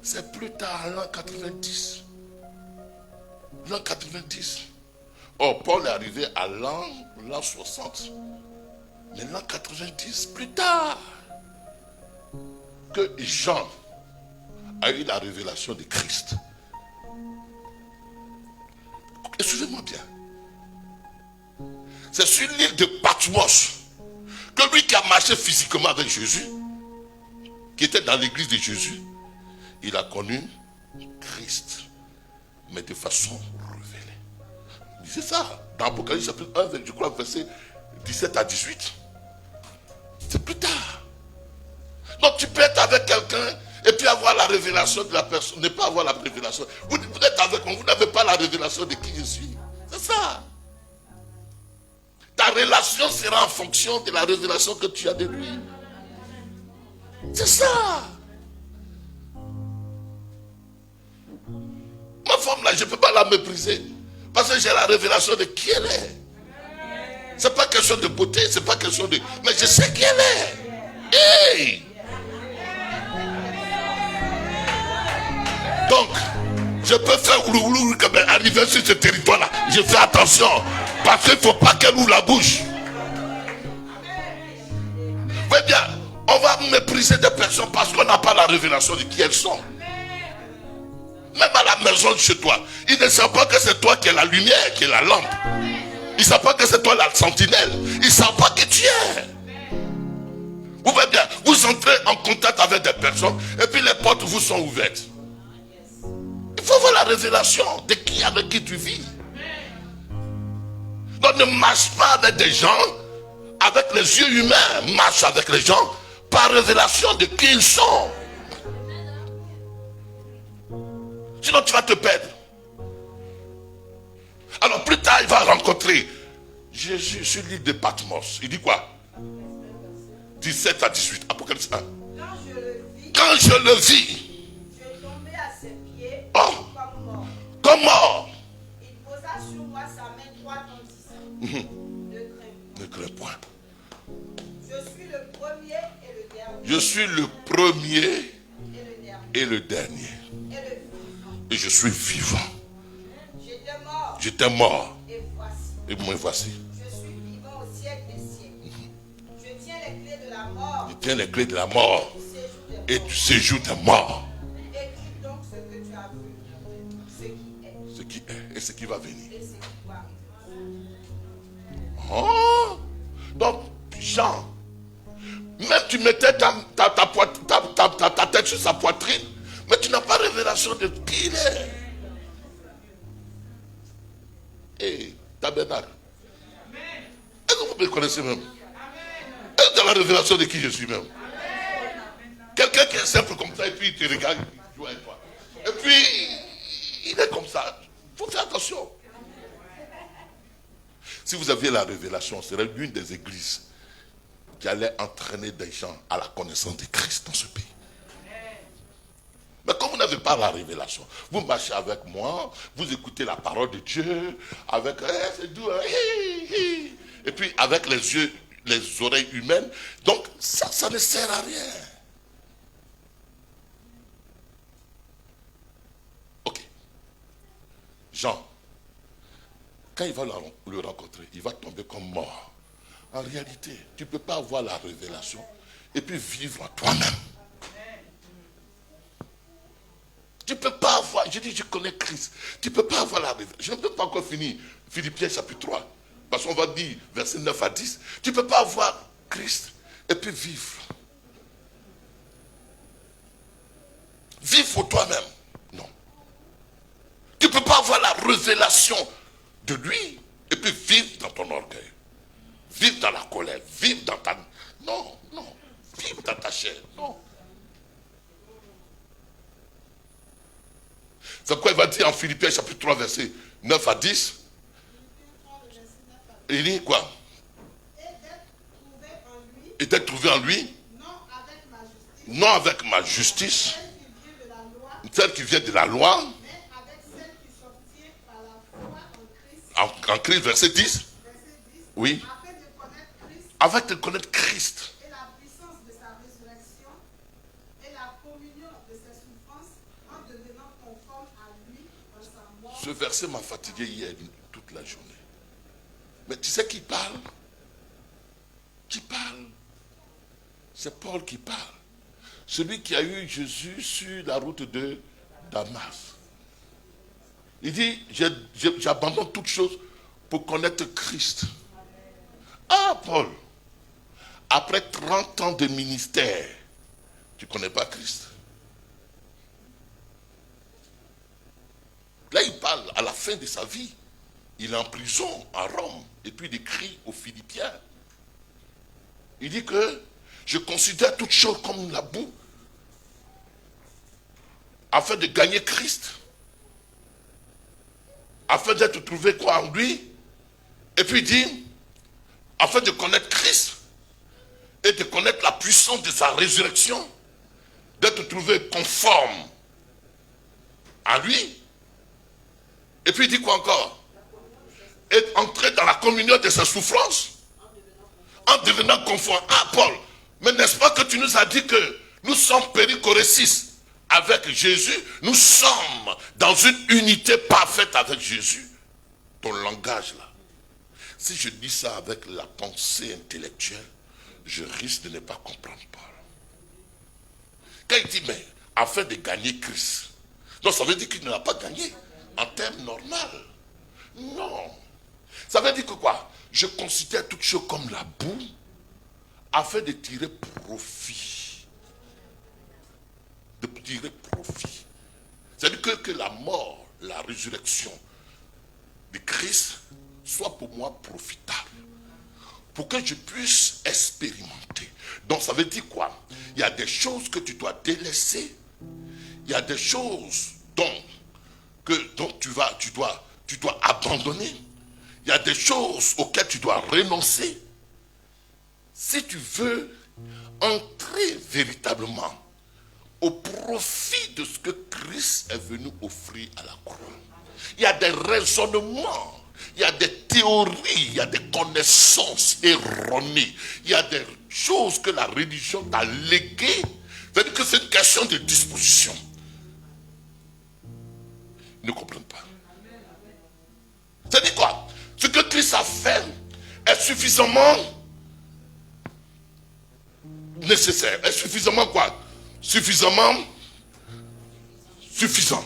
C'est plus tard, l'an 90. L'an 90. Or, Paul est arrivé à l'an 60. Mais l'an 90, plus tard, que Jean a eu la révélation de Christ. Et suivez-moi bien. C'est sur l'île de Patmos que lui qui a marché physiquement avec Jésus, qui était dans l'église de Jésus, il a connu Christ, mais de façon révélée. C'est ça, dans Apocalypse chapitre 1, je crois, verset 17 à 18. C'est plus tard. Donc tu peux être avec quelqu'un et puis avoir la révélation de la personne, ne pas avoir la révélation. Vous êtes avec moi, vous n'avez pas la révélation de qui je suis. C'est ça. Ta relation sera en fonction de la révélation que tu as de lui. C'est ça. Ma femme là, je ne peux pas la mépriser. Parce que j'ai la révélation de qui elle est. C'est pas quelque chose de beauté, c'est pas quelque chose de... Mais je sais qui elle est. Hey! Donc, je peux faire ouloulou quand même arriver sur ce territoire-là. Je fais attention. Parce qu'il ne faut pas qu'elle ouvre la bouche. Voyez bien, on va mépriser des personnes parce qu'on n'a pas la révélation de qui elles sont. Même à la maison de chez toi, ils ne savent pas que c'est toi qui es la lumière, qui est la lampe. Ils ne savent pas que c'est toi la sentinelle. Ils ne savent pas qui tu es. Vous voyez bien, vous entrez en contact avec des personnes et puis les portes vous sont ouvertes. Il faut avoir la révélation de qui avec qui tu vis. Donc ne marche pas avec des gens avec les yeux humains. Marche avec les gens par révélation de qui ils sont. Sinon tu vas te perdre. Alors plus tard il va rencontrer Jésus sur l'île de Patmos. Il dit quoi? 17 à 18, Apocalypse 1. Quand je le vis, je tombais à ses pieds comme mort. Comme mort. Il posa sur moi sa main droite en disant, ne crains point. Je suis le premier et le dernier. Je suis le premier et le dernier. Et je suis vivant. J'étais mort. Et me voici. Je suis vivant au siècle des siècles. Je tiens les clés de la mort. Je tiens les clés de la mort et du séjour des morts. Écris donc ce que tu as vu, ce qui est et ce qui va venir. et ce qui va arriver. Oh. Donc, Jean, même tu mettais ta tête sur sa poitrine, mais tu n'as pas révélation de qui il est. Et tabernacle. Est-ce que vous me connaissez même? Est-ce que tu as la révélation de qui je suis même? Quelqu'un qui est simple comme ça et puis il te regarde, il joue avec toi. Et puis, il est comme ça. Il faut faire attention. Si vous aviez la révélation, ce serait l'une des églises qui allait entraîner des gens à la connaissance de Christ dans ce pays. Mais comme vous n'avez pas la révélation, vous marchez avec moi, vous écoutez la parole de Dieu, avec, c'est doux, et puis avec les yeux, les oreilles humaines, donc ça ne sert à rien. Ok. Jean, quand il va le rencontrer, il va tomber comme mort. En réalité, tu ne peux pas avoir la révélation et puis vivre toi-même. Tu ne peux pas avoir, je dis je connais Christ, tu ne peux pas avoir la révélation. Je ne peux pas encore finir Philippiens chapitre 3, parce qu'on va dire verset 9 à 10, tu ne peux pas avoir Christ et puis vivre. Vivre pour toi-même. Non. Tu ne peux pas avoir la révélation de lui et puis vivre dans ton orgueil. Vivre dans la colère. Vivre dans ta... Non, non. Vivre dans ta chair. Non. C'est pourquoi il va dire en Philippiens chapitre 3 verset 9 à 10. Il dit quoi? Et d'être trouvé en lui. Non avec ma justice. Celle qui vient de la loi. En Christ, verset 10. Oui. Avec de connaître Christ. Et la puissance de sa résurrection et la communion de ses souffrances en devenant conforme à lui dans sa mort. Ce verset m'a fatigué hier toute la journée. Mais tu sais qui parle? Qui parle? C'est Paul qui parle. Celui qui a eu Jésus sur la route de Damas. Il dit, j'abandonne toutes choses pour connaître Christ. Ah, Paul, après 30 ans de ministère, tu ne connais pas Christ. Là, il parle à la fin de sa vie. Il est en prison à Rome. Et puis il écrit aux Philippiens. Il dit que je considère toutes choses comme la boue afin de gagner Christ. Afin d'être trouvé quoi en lui. Et puis il dit, afin de connaître Christ et de connaître la puissance de sa résurrection, d'être trouvé conforme à lui. Et puis il dit quoi encore? Et entrer dans la communion de sa souffrance en devenant conforme. Ah Paul, mais n'est-ce pas que tu nous as dit que nous sommes péricorésis avec Jésus? Nous sommes dans une unité parfaite avec Jésus. Ton langage là, si je dis ça avec la pensée intellectuelle, je risque de ne pas comprendre Paul. Quand il dit, mais afin de gagner Christ, donc ça veut dire qu'il ne l'a pas gagné en termes normaux. Non. Ça veut dire que quoi? Je considère toutes choses comme la boue afin de tirer profit. De tirer profit. C'est-à-dire que la mort, la résurrection de Christ soit pour moi profitable. Pour que je puisse expérimenter. Donc ça veut dire quoi? Il y a des choses que tu dois délaisser. Il y a des choses dont tu dois abandonner. Il y a des choses auxquelles tu dois renoncer. Si tu veux entrer véritablement au profit de ce que Christ est venu offrir à la croix. Il y a des raisonnements, il y a des théories, il y a des connaissances erronées. Il y a des choses que la religion t'a léguées. C'est-à-dire que c'est une question de disposition. Ils ne comprennent pas. C'est-à-dire quoi? Ce que Christ a fait est suffisamment nécessaire. Est suffisamment quoi? Suffisamment suffisant.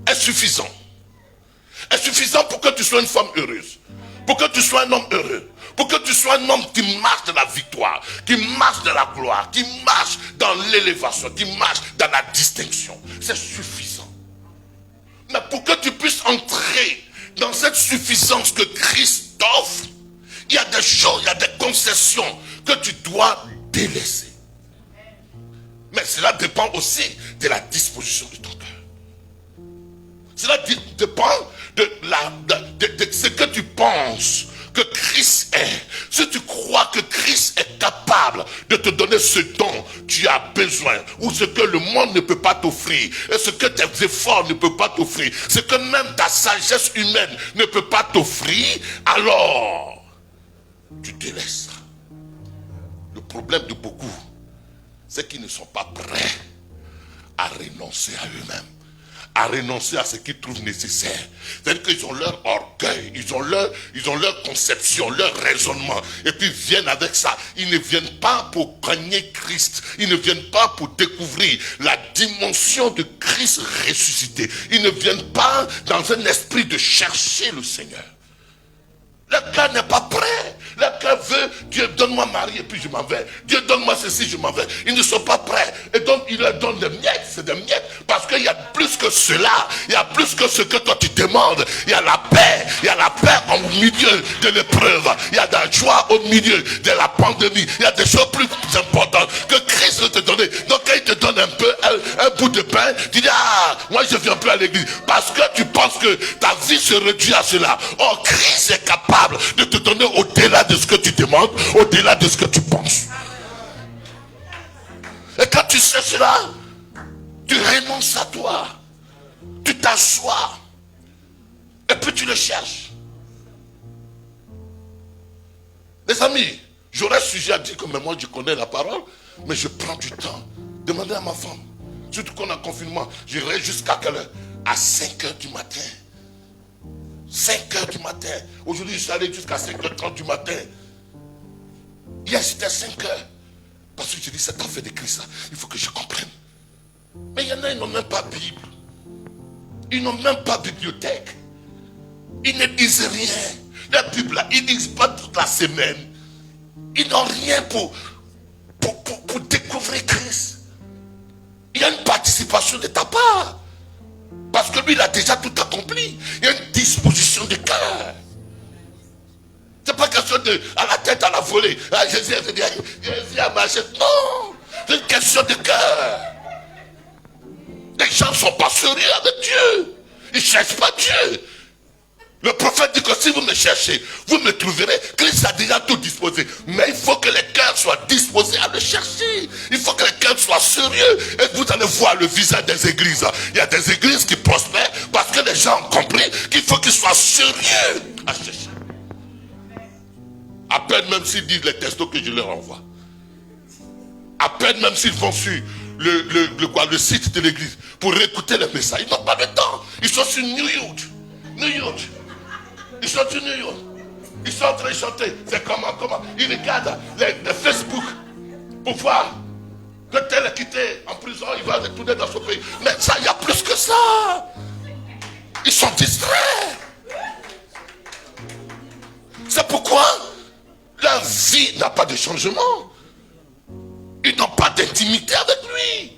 Est suffisant. Est suffisant pour que tu sois une femme heureuse. Pour que tu sois un homme heureux. Pour que tu sois un homme qui marche dans la victoire. Qui marche dans la gloire. Qui marche dans l'élévation. Qui marche dans la distinction. C'est suffisant. Mais pour que tu puisses entrer dans cette suffisance que Christ t'offre, il y a des choses, il y a des concessions que tu dois délaisser. Mais cela dépend aussi de la disposition de ton cœur. Cela dépend de ce que tu penses que Christ est. Si tu crois que Christ est capable de te donner ce dont tu as besoin, ou ce que le monde ne peut pas t'offrir, et ce que tes efforts ne peuvent pas t'offrir, ce que même ta sagesse humaine ne peut pas t'offrir, alors tu délaisses. Le problème de beaucoup, c'est qu'ils ne sont pas prêts à renoncer à eux-mêmes, à renoncer à ce qu'ils trouvent nécessaire. C'est-à-dire qu'ils ont leur orgueil, ils ont leur conception, leur raisonnement, et puis ils viennent avec ça. Ils ne viennent pas pour gagner Christ, ils ne viennent pas pour découvrir la dimension de Christ ressuscité. Ils ne viennent pas dans un esprit de chercher le Seigneur. Le cœur n'est pas prêt. Le cœur veut donne-moi Marie et puis je m'en vais. Dieu, donne-moi ceci, je m'en vais. Ils ne sont pas prêts. Et donc, il leur donne des miettes. C'est des miettes. Parce qu'il y a plus que cela. Il y a plus que ce que toi tu demandes. Il y a la paix. Il y a la paix au milieu de l'épreuve. Il y a de la joie au milieu de la pandémie. Il y a des choses plus importantes que Christ veut te donner. Donc, quand il te donne un peu, un bout de pain, tu dis, ah, moi je viens plus à l'église. Parce que tu penses que ta vie se réduit à cela. Or, Christ est capable de te donner au-delà de ce que tu demandes, au-delà de ce que tu penses. Et quand tu sais cela, tu renonces à toi. Tu t'assois. Et puis tu le cherches. Les amis, j'aurais sujet à dire que moi je connais la parole, mais je prends du temps. Demandez à ma femme. Surtout qu'on a confinement. J'irai jusqu'à quelle heure? À 5 heures du matin. 5 heures du matin. Aujourd'hui, je suis allé jusqu'à 5h30 du matin. Hier, c'était 5 heures. Parce que je dis, cette affaire de Christ, il faut que je comprenne. Mais il y en a, ils n'ont même pas Bible. Ils n'ont même pas bibliothèque. Ils ne disent rien. La Bible, là, ils ne disent pas toute la semaine. Ils n'ont rien pour découvrir Christ. Il y a une participation de ta part. Parce que lui, il a déjà tout accompli. Il y a une disposition de cœur. C'est pas question de à la tête, à la volée. Ah, Jésus a marché. Non. C'est une question de cœur. Les gens ne sont pas sérieux avec Dieu. Ils ne cherchent pas Dieu. Le prophète dit que si vous me cherchez, vous me trouverez. Christ a déjà tout disposé. Mais il faut que les cœurs soient disposés à le chercher. Il faut que les cœurs soient sérieux. Et vous allez voir le visage des églises. Il y a des églises qui prospèrent parce que les gens ont compris qu'il faut qu'ils soient sérieux à chercher. À peine même s'ils disent les textos que je leur envoie. À peine même s'ils vont sur le site de l'église pour écouter les messages. Ils n'ont pas le temps. Ils sont sur New York. Ils sont sur New York. Ils sont en train de chanter. C'est comment. Ils regardent les Facebook pour voir que tel est quitté en prison. Il va retourner dans son pays. Mais ça, il y a plus que ça. Ils sont distraits. C'est pourquoi leur vie n'a pas de changement. Ils n'ont pas d'intimité avec lui.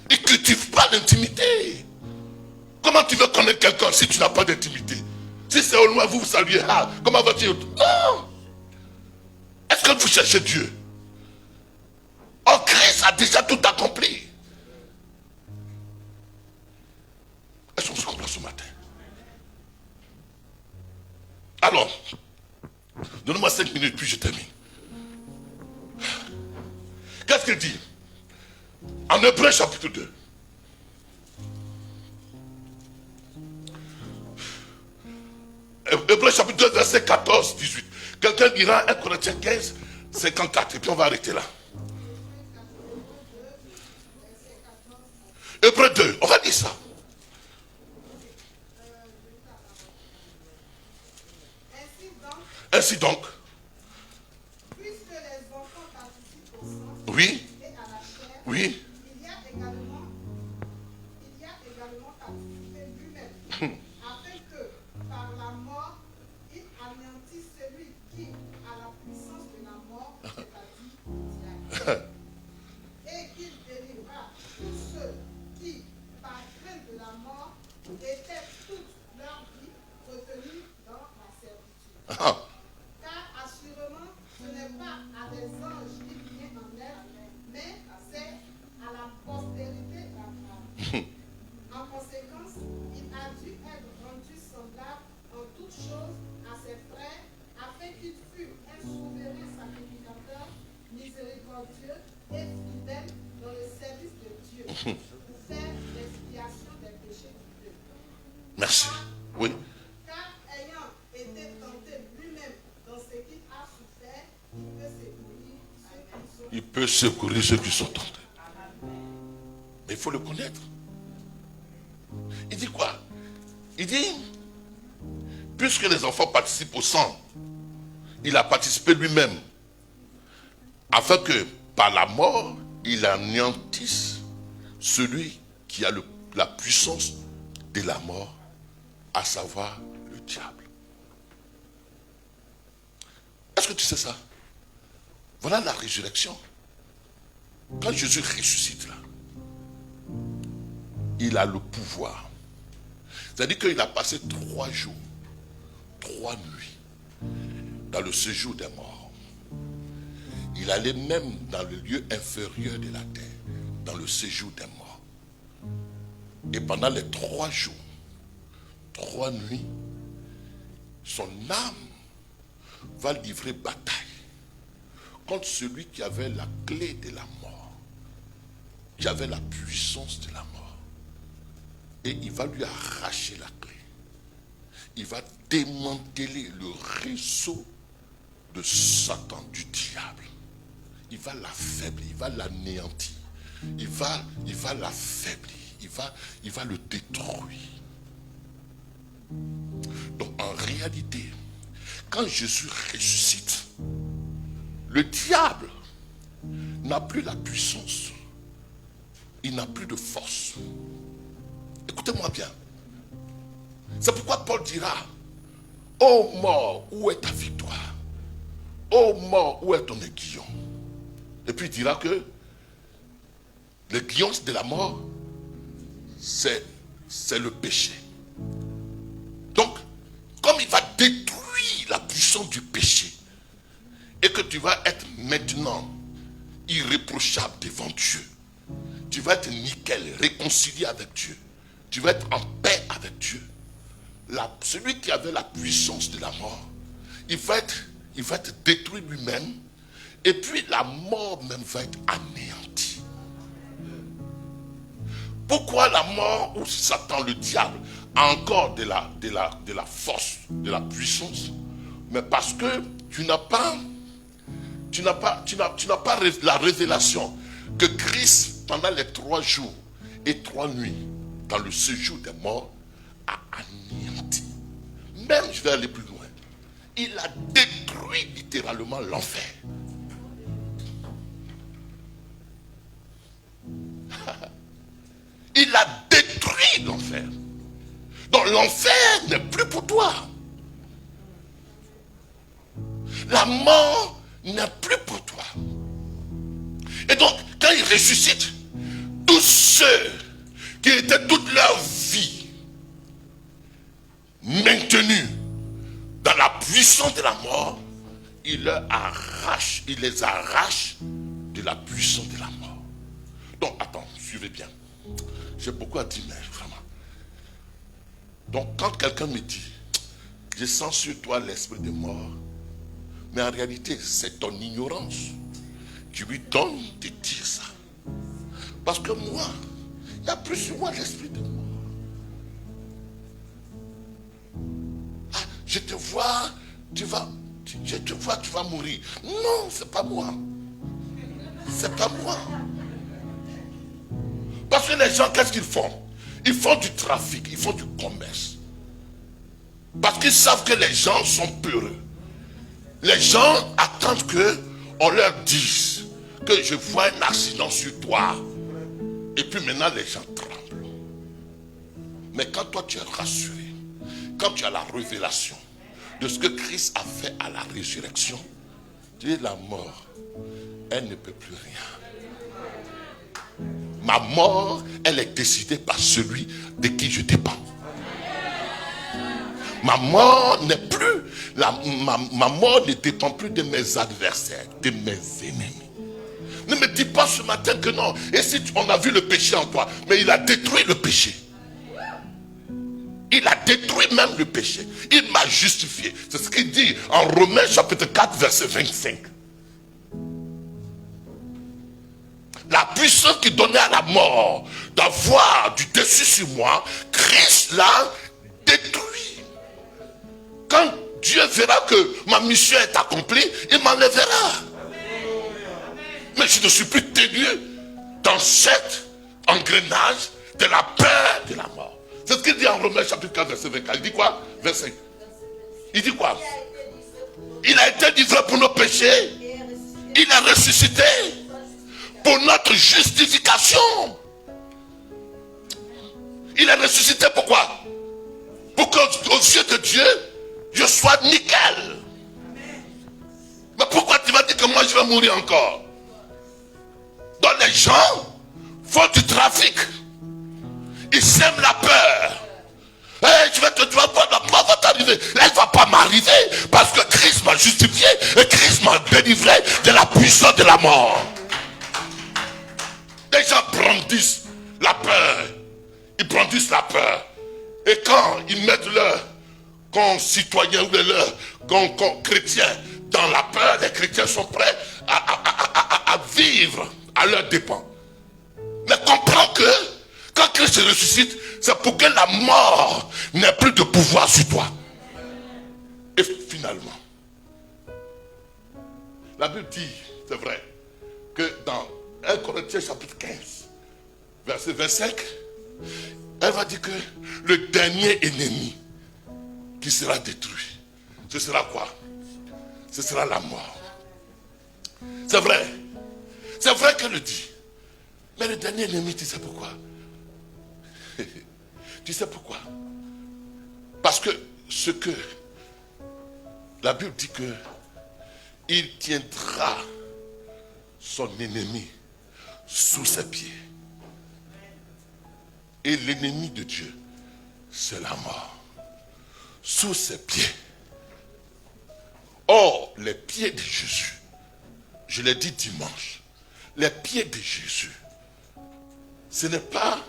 Ils ne cultivent pas l'intimité. Comment tu veux connaître quelqu'un si tu n'as pas d'intimité? Si c'est au loin, vous saluez, ah, comment vas-tu? Non. Est-ce que vous cherchez Dieu? Oh, Christ a déjà tout accompli. Est-ce qu'on se comprend ce matin? Alors, donne-moi 5 minutes, puis je termine. Qu'est-ce qu'il dit? En Hébreux chapitre 2. Hébreux chapitre 2, verset 14, 18. Quelqu'un dira 1 Corinthiens 15, 54. Et puis on va arrêter là. Hébreux 2, on va dire ça. Ainsi donc, puisque les enfants participent au sang oui, et à la chair, oui, il y a également participé lui-même, afin que par la mort, il anéantisse celui qui a la puissance de la mort, c'est-à-dire diable, et qu'il délivra tous ceux qui, par crainte de la mort, étaient toute leur vie retenus dans la servitude. ah, Car assurément, ce n'est pas à des anges qu'il vient en aide, mais c'est à la postérité d'Abraham. En conséquence, il a dû être rendu semblable en toutes choses à ses frères, afin qu'il fût un souverain sacrificateur, miséricordieux et fidèle dans le service de Dieu, pour faire l'expiation des péchés du peuple. merci. Oui, Car ayant été tenté lui-même dans ce qu'il a souffert, il peut secourir ceux qui sont il peut secourir ceux qui sont tentés. Mais il faut le connaître. Il dit quoi? Il dit, puisque les enfants participent au sang, il a participé lui-même, afin que par la mort, il anéantisse celui qui a la puissance de la mort, à savoir le diable. Est-ce que tu sais ça? Voilà la résurrection. Quand Jésus ressuscite là, il a le pouvoir. C'est-à-dire qu'il a passé 3 jours, 3 nuits dans le séjour des morts. Il allait même dans le lieu inférieur de la terre, dans le séjour des morts. Et pendant les 3 jours, 3 nuits, son âme va livrer bataille contre celui qui avait la clé de la mort, qui avait la puissance de la mort. Et il va lui arracher la clé. Il va démanteler le réseau de Satan, du diable. Il va l'affaiblir, il va l'anéantir. Il va l'affaiblir, il va le détruire. Donc en réalité, quand Jésus ressuscite, le diable n'a plus la puissance. Il n'a plus de force. Écoutez-moi bien. C'est pourquoi Paul dira, ô mort, où est ta victoire? Ô mort, où est ton aiguillon? Et puis il dira que l'aiguillon de la mort, c'est le péché. Donc, comme il va détruire la puissance du péché, et que tu vas être maintenant irréprochable devant Dieu, tu vas être nickel, réconcilié avec Dieu, tu vas être en paix avec Dieu. Celui qui avait la puissance de la mort, il va être détruit lui-même, et puis la mort même va être anéantie. Pourquoi la mort ou Satan, le diable, a encore de la force, de la puissance? Mais parce que tu n'as pas la révélation que Christ, pendant les 3 jours et 3 nuits, dans le séjour des morts, a anéanti. Même, je vais aller plus loin, il a détruit littéralement l'enfer. Il a détruit l'enfer. Donc l'enfer n'est plus pour toi. La mort n'est plus pour toi. Et donc, quand il ressuscite, tous ceux qui étaient toute leur vie maintenus dans la puissance de la mort, il les arrache de la puissance de la mort. Donc, attends, suivez bien. J'ai beaucoup à dire, mais vraiment. Donc, quand quelqu'un me dit, je sens sur toi l'esprit de mort, mais en réalité, c'est ton ignorance qui lui donne de dire ça. Parce que moi, il n'y a plus sur moi l'esprit de mort. Ah, je te vois, tu vas mourir. Non, c'est pas moi. C'est pas moi. Parce que les gens, qu'est-ce qu'ils font? Ils font du trafic, ils font du commerce. Parce qu'ils savent que les gens sont peureux. Les gens attendent qu'on leur dise que je vois un accident sur toi. Et puis maintenant, les gens tremblent. Mais quand toi, tu es rassuré, quand tu as la révélation de ce que Christ a fait à la résurrection, tu dis, la mort, elle ne peut plus rien. Ma mort, elle est décidée par celui de qui je dépends. Ma mort n'est plus, ma mort ne dépend plus de mes adversaires, de mes ennemis. Ne me dis pas ce matin que non. Et si on a vu le péché en toi, mais il a détruit le péché. Il a détruit même le péché. Il m'a justifié. C'est ce qu'il dit en Romains chapitre 4, verset 25. La puissance qui donnait à la mort d'avoir du dessus sur moi, Christ l'a détruit. Quand Dieu verra que ma mission est accomplie, il m'enlèvera. Mais je ne suis plus tenu dans cet engrenage de la peur de la mort. C'est ce qu'il dit en Romains chapitre 4, verset 24. Il dit quoi? Verset. Il dit quoi? Il a été livré pour nos péchés. Il a ressuscité pour notre justification. Il est ressuscité pourquoi? Pour qu'aux yeux de Dieu, je sois nickel. Mais pourquoi tu vas dire que moi je vais mourir encore. Donc les gens font du trafic. Ils sèment la peur. Hey, tu vas voir, la mort va t'arriver. Elle ne va pas m'arriver parce que Christ m'a justifié et Christ m'a délivré de la puissance de la mort. Les gens brandissent la peur. Ils brandissent la peur. Et quand ils mettent leurs concitoyens ou leurs chrétiens dans la peur, les chrétiens sont prêts à vivre à leurs dépens. Mais comprends que quand Christ se ressuscite, c'est pour que la mort n'ait plus de pouvoir sur toi. Et finalement, la Bible dit, c'est vrai, que dans 1 Corinthiens chapitre 15, verset 25, elle va dire que le dernier ennemi qui sera détruit, ce sera quoi? Ce sera la mort. C'est vrai. C'est vrai qu'elle le dit. Mais le dernier ennemi, tu sais pourquoi? Tu sais pourquoi? Parce que ce que la Bible dit que il tiendra son ennemi sous ses pieds. Et l'ennemi de Dieu, c'est la mort. Sous ses pieds. Or, les pieds de Jésus, je l'ai dit dimanche, les pieds de Jésus, ce n'est pas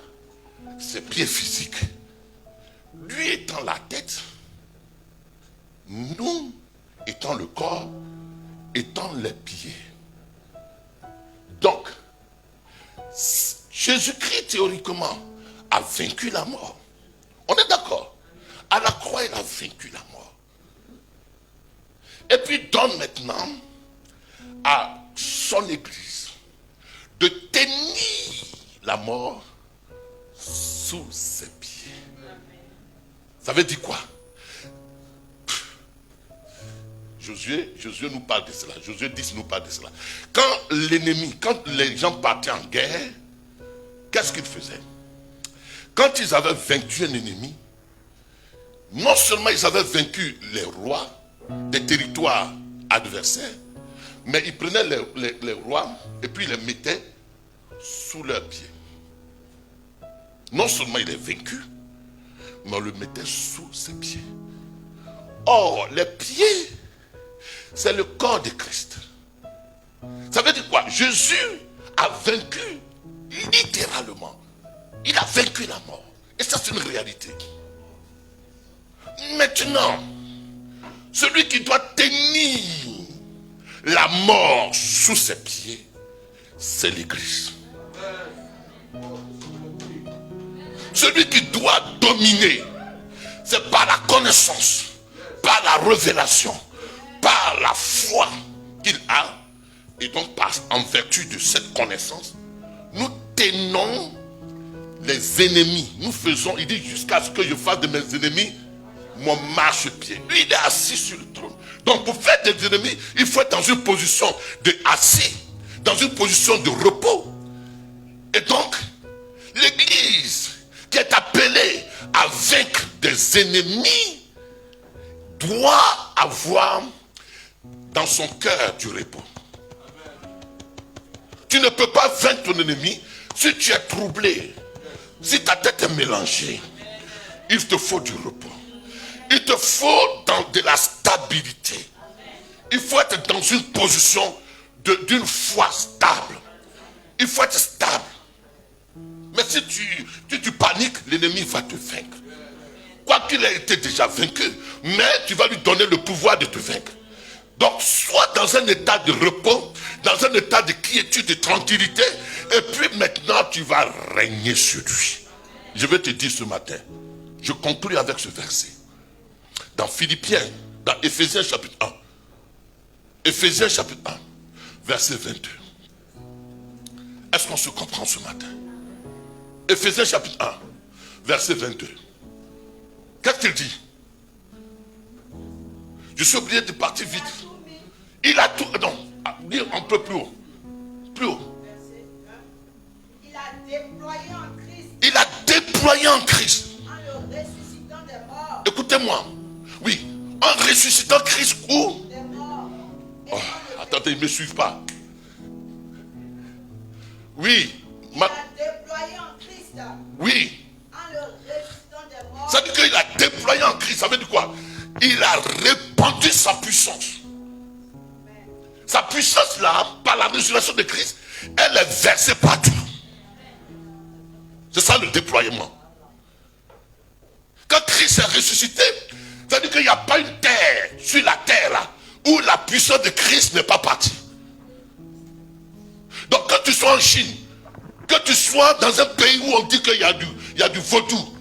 ses pieds physiques. Lui étant la tête, nous étant le corps, étant les pieds. Donc, Jésus-Christ théoriquement a vaincu la mort. On est d'accord. À la croix, il a vaincu la mort. Et puis donne maintenant à son église de tenir la mort sous ses pieds. Ça veut dire quoi? Josué nous parle de cela. Josué 10 nous parle de cela. Quand l'ennemi, quand les gens partaient en guerre, qu'est-ce qu'ils faisaient? Quand ils avaient vaincu un ennemi, non seulement ils avaient vaincu les rois des territoires adversaires, mais ils prenaient les rois et puis ils les mettaient sous leurs pieds. Non seulement il est vaincu, mais on le mettait sous ses pieds. Or, les pieds, c'est le corps de Christ. Ça veut dire quoi? Jésus a vaincu littéralement. Il a vaincu la mort. Et ça, c'est une réalité. Maintenant, celui qui doit tenir la mort sous ses pieds, c'est l'Église. Celui qui doit dominer, c'est par la connaissance, par la révélation, par la foi qu'il a. Et donc, en vertu de cette connaissance, nous tenons les ennemis. Nous faisons, il dit, jusqu'à ce que je fasse de mes ennemis mon marchepied. Lui, il est assis sur le trône. Donc, pour faire des ennemis, il faut être dans une position de assis, dans une position de repos. Et donc, l'Église qui est appelée à vaincre des ennemis doit avoir dans son cœur du repos. Tu ne peux pas vaincre ton ennemi si tu es troublé, si ta tête est mélangée. Il te faut du repos. Il te faut de la stabilité. Il faut être dans une position d'une foi stable. Il faut être stable. Mais si tu paniques, l'ennemi va te vaincre. Quoi qu'il ait été déjà vaincu, mais tu vas lui donner le pouvoir de te vaincre. Donc, sois dans un état de repos, dans un état de quiétude, de tranquillité, et puis maintenant, tu vas régner sur lui. Je vais te dire ce matin, je conclue avec ce verset. Dans Philippiens, dans Éphésiens chapitre 1. Éphésiens chapitre 1, verset 22. Est-ce qu'on se comprend ce matin? Éphésiens chapitre 1, verset 22. Qu'est-ce qu'il dit? Je suis obligé de partir vite. Il a tout. Non, dire un peu plus haut. Plus haut. Il a déployé en Christ. Il a déployé en Christ. En le ressuscitant des morts. Écoutez-moi. Oui. En ressuscitant Christ où? Des morts. Oh, attendez. ils ne me suivent pas. Oui. Il a déployé en Christ. Oui. En le ressuscitant des morts. Ça veut dire qu'il a déployé en Christ. Ça veut dire quoi? Il a répandu sa puissance. Sa puissance là, par la résurrection de Christ, elle est versée partout. C'est ça le déploiement. Quand Christ est ressuscité, ça veut dire qu'il n'y a pas une terre sur la terre là, où la puissance de Christ n'est pas partie. Donc quand tu sois en Chine, que tu sois dans un pays où on dit qu'il y a du vaudou,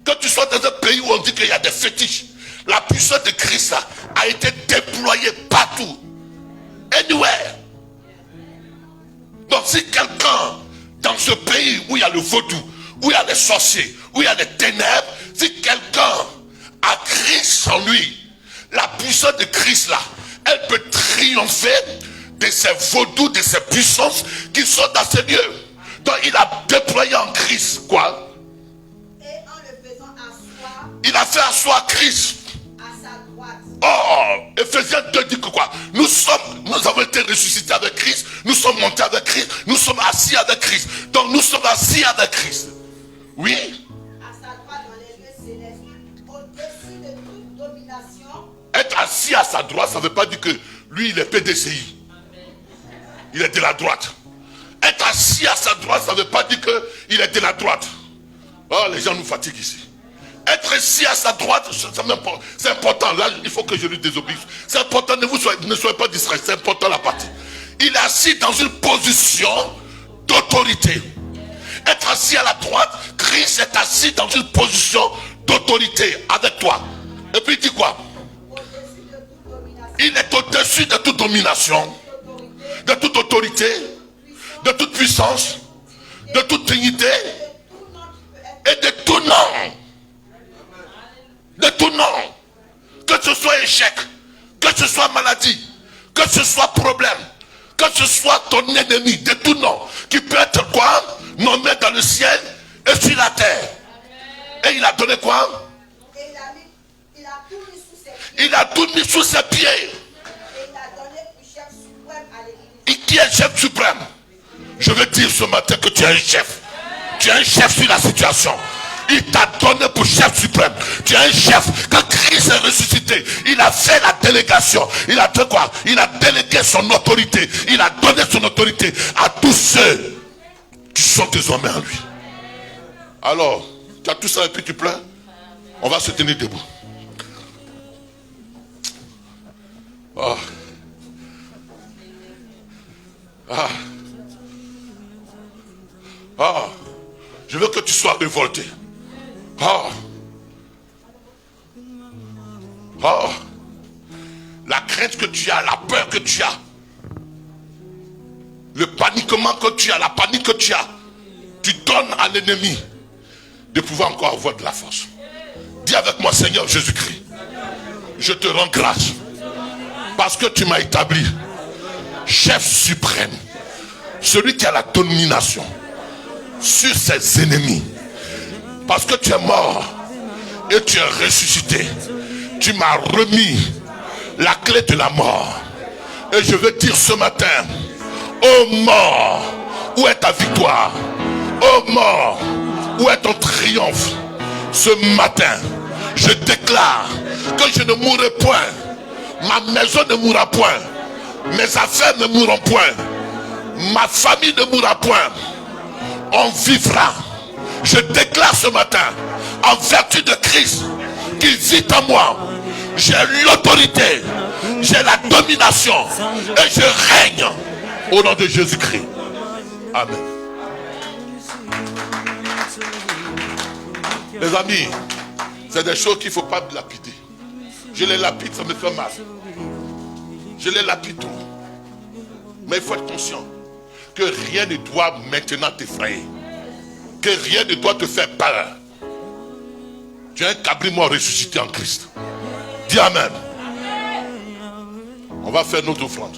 que tu sois dans un pays où on dit qu'il y a des fétiches, la puissance de Christ là, a été déployée partout. Anywhere. Donc si quelqu'un dans ce pays où il y a le vaudou, où il y a les sorciers, où il y a les ténèbres, si quelqu'un a Christ en lui, la puissance de Christ là, elle peut triompher de ces vaudous, de ces puissances qui sont dans ces lieux. Donc il a déployé en Christ quoi? Et en le faisant asseoir, il a fait asseoir Christ à sa droite. Oh, Ephésiens 2 dit que quoi? Nous avons été ressuscités avec Christ, nous sommes montés avec Christ, nous sommes assis avec Christ. Donc nous sommes assis avec Christ. Oui. À sa droite dans les lieux célestes, au-dessus de toute domination. Être assis à sa droite, ça ne veut pas dire que lui il est PDCI. Il est de la droite. Être assis à sa droite, ça ne veut pas dire qu'il est de la droite. Oh, les gens nous fatiguent ici. Être assis à sa droite, c'est important. Là, il faut que je lui désoblige. C'est important, ne soyez pas distraits. C'est important la partie. Il est assis dans une position d'autorité. Être assis à la droite, Christ est assis dans une position d'autorité avec toi. Et puis il dit quoi? Il est au-dessus de toute domination, de toute autorité, de toute puissance, de toute dignité et de tout nom. De tout nom. Que ce soit échec, que ce soit maladie, que ce soit problème, que ce soit ton ennemi, de tout nom, qui peut être quoi? Nommé dans le ciel et sur la terre. Et il a donné quoi? Il a tout mis sous ses pieds. Il a tout mis sous ses pieds. Et il a donné le chef suprême à l'église. Et qui est chef suprême? Je veux dire ce matin que tu es un chef. Tu es un chef sur la situation. Il t'a donné pour chef suprême. Tu es un chef. Quand Christ est ressuscité, il a fait la délégation. Il a fait quoi? Il a délégué son autorité. Il a donné son autorité à tous ceux qui sont désormais en lui. Alors, tu as tout ça et puis tu pleures. On va se tenir debout. Oh. Ah. Ah. Je veux que tu sois révolté. Oh. Oh. La crainte que tu as, la peur que tu as, le paniquement que tu as, la panique que tu as, tu donnes à l'ennemi de pouvoir encore avoir de la force. Dis avec moi, Seigneur Jésus-Christ, je te rends grâce parce que tu m'as établi chef suprême, celui qui a la domination sur ses ennemis. Parce que tu es mort et tu es ressuscité, tu m'as remis la clé de la mort. Et je veux dire ce matin, ô mort, où est ta victoire? Ô mort, où est ton triomphe? Ce matin, je déclare que je ne mourrai point, ma maison ne mourra point, mes affaires ne mourront point, ma famille ne mourra point, on vivra. Je déclare ce matin, en vertu de Christ qui vit en moi, j'ai l'autorité, j'ai la domination et je règne au nom de Jésus-Christ. Amen. Les amis, c'est des choses qu'il ne faut pas lapider. Je les lapide, ça me fait mal. Je les lapide trop. Mais il faut être conscient que rien ne doit maintenant t'effrayer. Que rien ne doit te faire peur. Tu es un cabri mort ressuscité en Christ. Dis Amen. On va faire notre offrande.